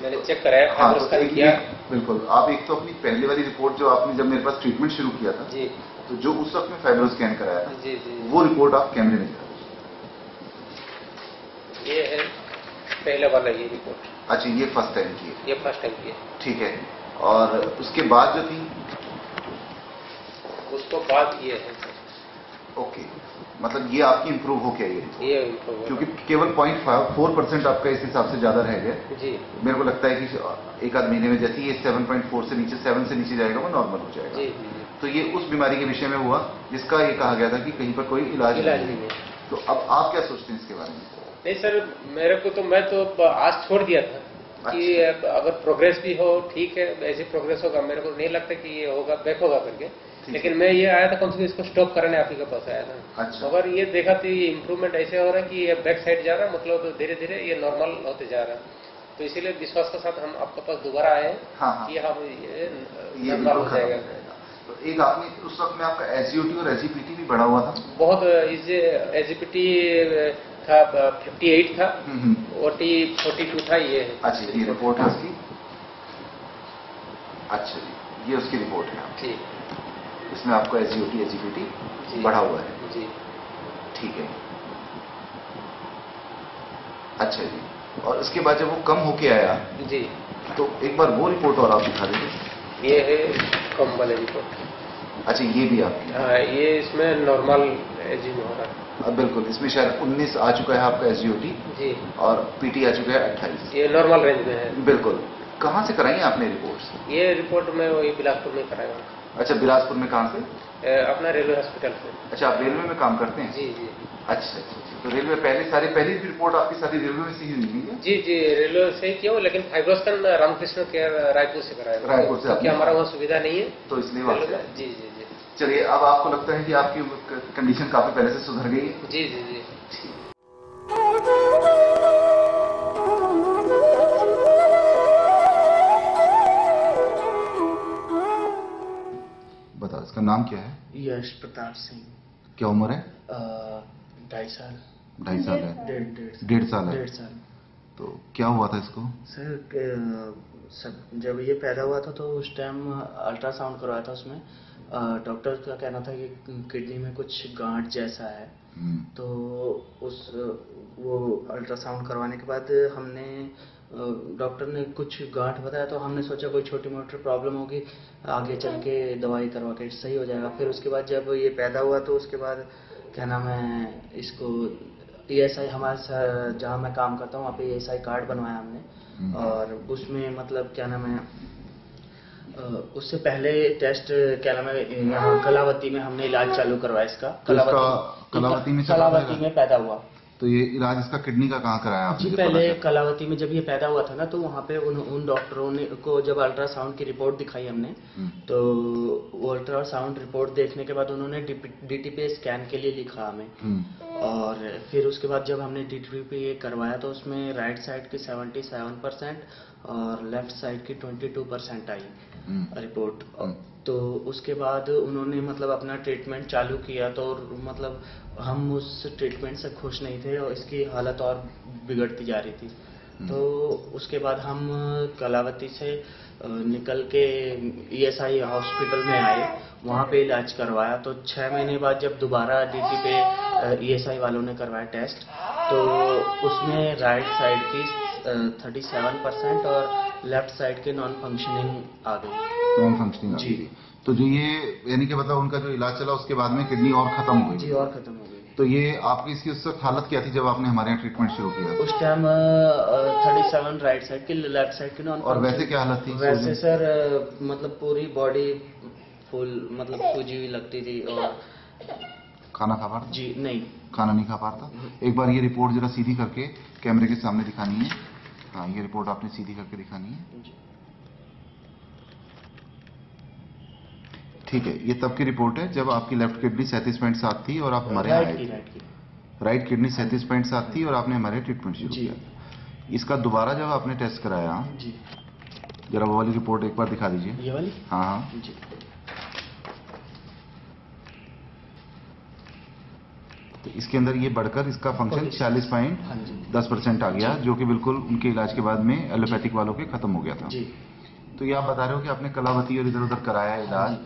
मैंने चेक कराया, फाइब्रोस्कैन किया। बिल्कुल, आप एक तो अपनी पहले वाली रिपोर्ट जो आपने जब मेरे पास ट्रीटमेंट शुरू किया था जी, तो जो उस वक्त में फाइब्रोस्कैन कराया था, जी जी, वो रिपोर्ट आप कैमरे में दिखा। ये है पहले वाला ये रिपोर्ट। अच्छा, ये फर्स्ट टाइम की है? ये फर्स्ट टाइम की है। ठीक है, और उसके बाद जो थी? उसको बाद ये है। ओके, मतलब ये आपकी इंप्रूव हो गया? ये इंप्रूव, क्योंकि केवल 0.4% आपका इस हिसाब से ज्यादा रह गया जी। मेरे को लगता है कि एक आध महीने में जैसे ये 7.4 से नीचे, 7 से नीचे जाएगा वो नॉर्मल हो जाएगा। जी जी। तो ये उस बीमारी के विषय में हुआ जिसका ये कहा गया था कि कहीं पर कोई इलाज नहीं है। तो अब आप क्या सोचते हैं इसके बारे में? नहीं सर, मेरे को तो, मैं तो आज छोड़ दिया था कि अगर प्रोग्रेस भी हो ठीक है, ऐसी प्रोग्रेस होगा। मेरे को नहीं लगता कि ये होगा, बैक होगा करके। लेकिन मैं ये आया था कम से कम इसको स्टॉप करने आप ही के पास आया था। अच्छा। मगर ये देखा तो ये इम्प्रूवमेंट ऐसे हो रहा है कि ये बैक साइड जा रहा है, मतलब तो धीरे धीरे ये नॉर्मल होते जा रहा है। तो इसीलिए विश्वास के साथ हम आपके पास दोबारा आए हैं कि हम ये नॉर्मल हो जाएगा। तो एक आपने उस वक्त में आपका एसजीओटी और एसजीपीटी भी बढ़ा हुआ था बहुत। इसे एसजीपीटी था 58 था, ओटी 42 था। ये है। अच्छा, ये रिपोर्ट है उसकी? अच्छा जी, ये उसकी रिपोर्ट है जी। इसमें आपका एसजीओटी एसजीपीटी बढ़ा हुआ है जी। ठीक है। अच्छा जी, और इसके बाद जब वो कम होके आया जी, तो एक बार वो रिपोर्ट और आप दिखा दीजिए। ये है कम वाले रिपोर्ट। अच्छा, ये भी आपकी? हाँ, ये इसमें नॉर्मल एजिंग हो रहा है। बिल्कुल, इसमें शायद 19 आ चुका है आपका एसजीओटी जी, और पीटी आ चुका है 28। ये नॉर्मल रेंज में है। बिल्कुल। कहाँ से कराई आपने रिपोर्ट्स? ये रिपोर्ट में वही बिलासपुर में कराया। अच्छा, बिलासपुर में कहाँ से? अपना रेलवे हॉस्पिटल से। अच्छा, आप रेलवे में काम करते हैं? जी जी। अच्छा, तो रेलवे पहली रिपोर्ट आपकी सारी रेलवे में से ही हुई है? जी जी, रेलवे से ही किया हूँ, लेकिन फाइब्रोस्कैन रामकृष्ण केयर रायपुर से कराया। रायपुर से? क्योंकि हमारा वहाँ सुविधा नहीं है, तो इसलिए वहाँ से। जी जी जी। चलिए, अब आपको लगता है कि आपकी कंडीशन काफी पहले से सुधर गई है? जी जी जी। बताओ, इसका नाम क्या है? यश प्रताप सिंह। क्या उम्र है? 2.5 साल। 2.5 साल है? 1.5 साल है। 1.5 साल। तो क्या हुआ था इसको? सर, जब ये पैदा हुआ था तो उस टाइम अल्ट्रासाउंड करवाया था। उसमें डॉक्टर का कहना था कि किडनी में कुछ गांठ जैसा है। तो वो अल्ट्रासाउंड करवाने के बाद हमने, डॉक्टर ने कुछ गांठ बताया, तो हमने सोचा कोई छोटी मोटी प्रॉब्लम होगी, आगे चल के दवाई करवा के सही हो जाएगा। फिर उसके बाद जब ये पैदा हुआ तो उसके बाद क्या नाम है, इसको ESI, हमारे जहाँ मैं काम करता हूँ वहाँ पे ESI कार्ड बनवाया हमने। और उसमें मतलब क्या नाम है, उससे पहले टेस्ट क्या नाम है, यहाँ कलावती में हमने इलाज चालू करवाया इसका। कलावती में पैदा हुआ। तो ये इलाज इसका किडनी का कहाँ कराया आपने? जी पहले कलावती में जब ये पैदा हुआ था ना, तो वहाँ पे उन डॉक्टरों ने को जब अल्ट्रासाउंड की रिपोर्ट दिखाई हमने, तो वो अल्ट्रासाउंड रिपोर्ट देखने के बाद उन्होंने DTPA स्कैन के लिए लिखा हमें। और फिर उसके बाद जब हमने DTPA करवाया तो उसमें राइट साइड की 77% और लेफ्ट साइड की 22% आई रिपोर्ट। तो उसके बाद उन्होंने मतलब अपना ट्रीटमेंट चालू किया, तो मतलब हम उस ट्रीटमेंट से खुश नहीं थे और इसकी हालत और बिगड़ती जा रही थी। तो उसके बाद हम कलावती से निकल के ESI हॉस्पिटल में आए, वहाँ पे इलाज करवाया। तो 6 महीने बाद जब दोबारा DT पे ESI वालों ने करवाया टेस्ट, तो उसमें राइट साइड की 37% और लेफ्ट साइड की नॉन फंक्शनिंग आ गई। नॉन फंक्शनिंग जी। तो जो ये यानी कि मतलब उनका जो इलाज चला उसके बाद में किडनी और खत्म हो गई? जी और खत्म हो गई। तो ये आपकी इसकी उस वक्त हालत क्या थी जब आपने हमारे यहाँ ट्रीटमेंट शुरू किया? उस टाइम 37 राइट साइड की, लेफ्ट साइड की नॉन। और वैसे क्या हालत थी? वैसे सर मतलब पूरी बॉडी फुल मतलब सूजी हुई लगती थी। और खाना खा पा रहा था? जी नहीं, खाना नहीं खा पा रहा था। एक बार ये रिपोर्ट जरा सीधी करके कैमरे के सामने दिखानी है। हाँ, ये रिपोर्ट आपने सीधी करके दिखानी है। ठीक है, ये तब की रिपोर्ट है जब आपकी लेफ्ट किडनी 37.7 थी और आप हमारे यहाँ आए। राइट किडनी 37.7 थी और आपने हमारे ट्रीटमेंट शुरू किया। इसका दोबारा जब आपने टेस्ट कराया जी, जरा वो वाली रिपोर्ट एक बार दिखा दीजिए। ये वाली? हाँ हाँ जी। तो इसके अंदर ये बढ़कर इसका फंक्शन 40.10% आ गया, जो कि बिल्कुल उनके इलाज के बाद में एलोपैथिक वालों के खत्म हो गया था जी। तो ये आप बता रहे हो कि आपने कलावती और इधर उधर कराया इलाज।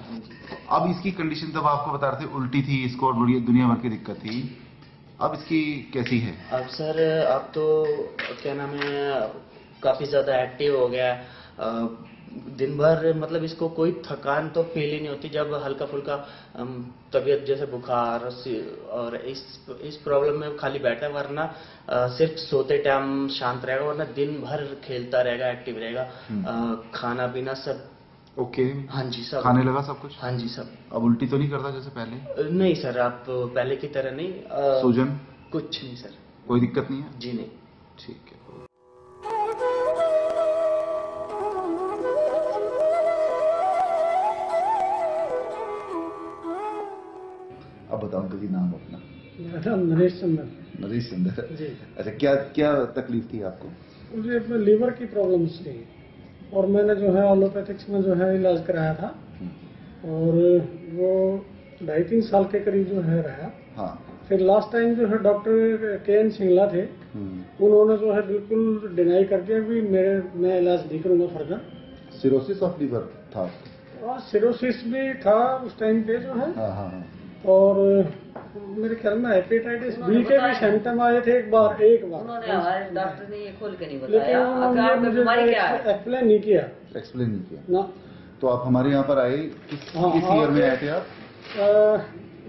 अब इसकी कंडीशन तब आपको बता रहे थे उल्टी थी, इसको और दुनिया भर की दिक्कत थी, अब इसकी कैसी है? अब सर अब तो क्या नाम है, काफी ज्यादा एक्टिव हो गया। दिन भर मतलब इसको कोई थकान तो फील ही नहीं होती। जब हल्का फुल्का तबीयत जैसे बुखार और इस प्रॉब्लम में खाली बैठा है, वरना सिर्फ सोते टाइम शांत रहेगा, वरना दिन भर खेलता रहेगा, एक्टिव रहेगा। खाना पीना सब ओके? हाँ जी, सब खाने लगा सब कुछ? हाँ जी सब। अब उल्टी तो नहीं करता जैसे पहले? नहीं सर, आप पहले की तरह नहीं। सूजन? कुछ नहीं सर, कोई दिक्कत नहीं है? जी नहीं। ठीक है। अब बताओ अंकल जी नाम अपना। मेरा नाम नरेश चंद्र। नरेश चंद्र जी। अच्छा, क्या क्या तकलीफ थी आपको? मुझे अपने लीवर की प्रॉब्लम्स थी और मैंने जो है एलोपैथिक्स में जो है इलाज कराया था और वो 2.5-3 साल के करीब जो है रहा। हाँ। फिर लास्ट टाइम जो है डॉक्टर KN सिंगला थे, उन्होंने जो है बिल्कुल डिनाई कर दिया भी मैं इलाज नहीं करूँगा फर्दर। सिरोसिस ऑफ लीवर था? और सिरोसिस भी था उस टाइम पे जो है। हाँ हाँ। और मेरे ख्याल में हेपेटाइटिस B के भी सिम्टम आए थे एक बार। उन्होंने हमारे डॉक्टर ने ये खोल के नहीं लेकिन बताया, उन्होंने मुझे एक्सप्लेन नहीं किया ना। तो आप हमारे यहाँ पर आए किस ईयर में आए थे आप?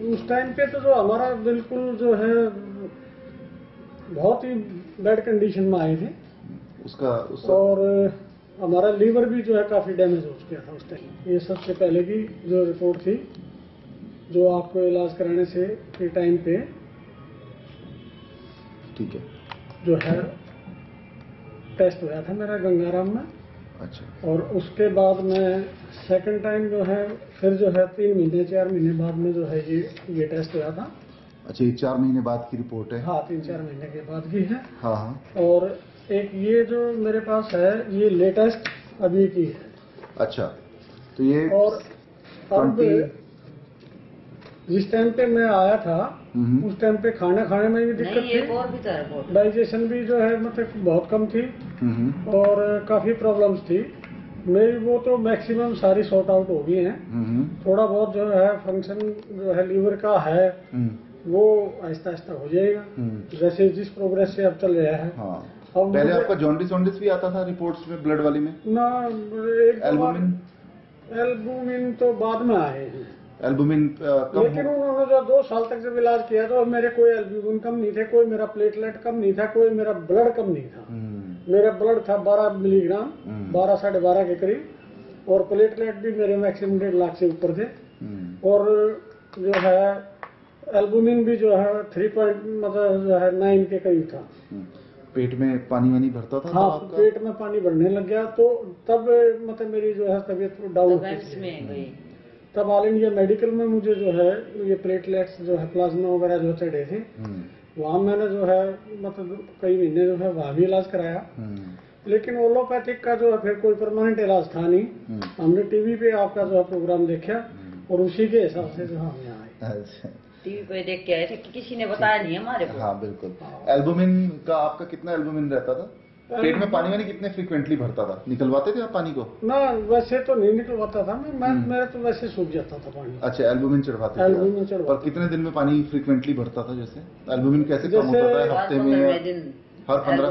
उस टाइम पे तो जो हमारा बिल्कुल जो है बहुत ही बैड कंडीशन में आए थे उसका। और हमारा लीवर भी जो है काफी डैमेज हो चुका था उस टाइम। ये सबसे पहले की जो रिपोर्ट थी जो आपको इलाज कराने से के टाइम पे ठीक है जो है टेस्ट हुआ था मेरा गंगाराम में। अच्छा। और उसके बाद में सेकंड टाइम जो है फिर जो है 3-4 महीने बाद में जो है ये टेस्ट हुआ था। अच्छा, ये 4 महीने बाद की रिपोर्ट है? हाँ, 3-4 महीने के बाद की है। हाँ हाँ। और एक ये जो मेरे पास है ये लेटेस्ट अभी की है। अच्छा, तो ये और अब जिस टाइम पे मैं आया था उस टाइम पे खाना खाने में भी दिक्कत थी, डाइजेशन भी जो है मतलब बहुत कम थी और काफी प्रॉब्लम्स थी मेरी। वो तो मैक्सिमम सारी सॉर्ट आउट हो गई हैं। थोड़ा बहुत जो है फंक्शन जो है लीवर का है वो आहिस्ता आहिस्ता हो जाएगा जैसे जिस प्रोग्रेस से अब चल रहा है। हाँ। पहले आपका जॉन्डिस भी आता था रिपोर्ट्स में ब्लड वाली में ना? एल्बुमिन तो बाद में आए हैं। एल्बुमिन लेकिन उन्होंने जो 2 साल तक जब इलाज किया तो मेरे कोई एल्बुमिन कम नहीं थे, कोई मेरा प्लेटलेट कम नहीं था, कोई मेरा ब्लड कम नहीं था। मेरा ब्लड था 12 मिलीग्राम, 12-12.5 के करीब, और प्लेटलेट भी मेरे मैक्सिमम 1.5 लाख से ऊपर थे। और जो है एल्बुमिन भी जो है 3 मतलब जो है 9 के करीब था। पेट में पानी वानी भरता था? हाँ, पेट में पानी भरने लग गया, तो तब मतलब मेरी जो है तबीयत डाउन हुई। तब ऑल इंडिया मेडिकल में मुझे जो है ये प्लेटलेट्स जो है प्लाज्मा वगैरह जो चढ़े थे, वहाँ मैंने जो है मतलब कई महीने जो है वहाँ भी इलाज कराया, लेकिन ओलोपैथिक का जो है फिर कोई परमानेंट इलाज था नहीं। हमने टीवी पे आपका जो है प्रोग्राम देखा और उसी के हिसाब से जो हम यहाँ आए। टीवी पे देख के आए थे कि किसी ने बताया नहीं हमारे को। हाँ बिल्कुल। एल्बुमिन का आपका कितना एल्बुमिन रहता था? पेट में पानी वानी कितने फ्रीक्वेंटली भरता था? निकलवाते थे आप पानी को? ना, वैसे तो नहीं निकलवाता था मैं मेरा तो वैसे सूख जाता था पानी। अच्छा, एल्बुमिन चढ़वाते थे? एल्बुमिन चढ़वाते। और कितने दिन में पानी फ्रीक्वेंटली भरता था? जैसे एल्बुमिन कैसे कम होता था? हफ्ते में या हर 15?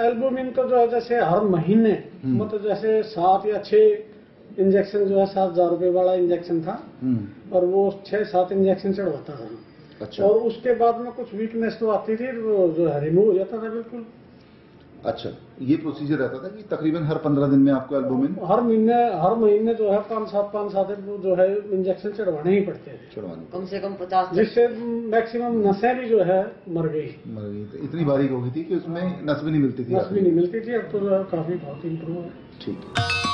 एल्बुमिन तो जो है जैसे हर महीने मतलब जैसे 7 या 6 इंजेक्शन जो है 7,000 रुपए वाला इंजेक्शन था, और वो 6-7 इंजेक्शन चढ़वाता था। अच्छा। और उसके बाद में कुछ वीकनेस तो आती थी, वो जो है रिमूव हो जाता था बिल्कुल। अच्छा, ये प्रोसीजर रहता था कि तकरीबन हर 15 दिन में आपको एल्बुमिन हर महीने जो है 5-7 जो है इंजेक्शन चढ़वाने ही पड़ते थे, कम से कम 50, जिससे मैक्सिमम नसें भी जो है मर गई। तो इतनी बारीक हो गई थी कि उसमें नस भी नहीं मिलती थी। नस भी नहीं मिलती थी। अब तो जो है काफी बहुत इम्प्रूव है। ठीक है।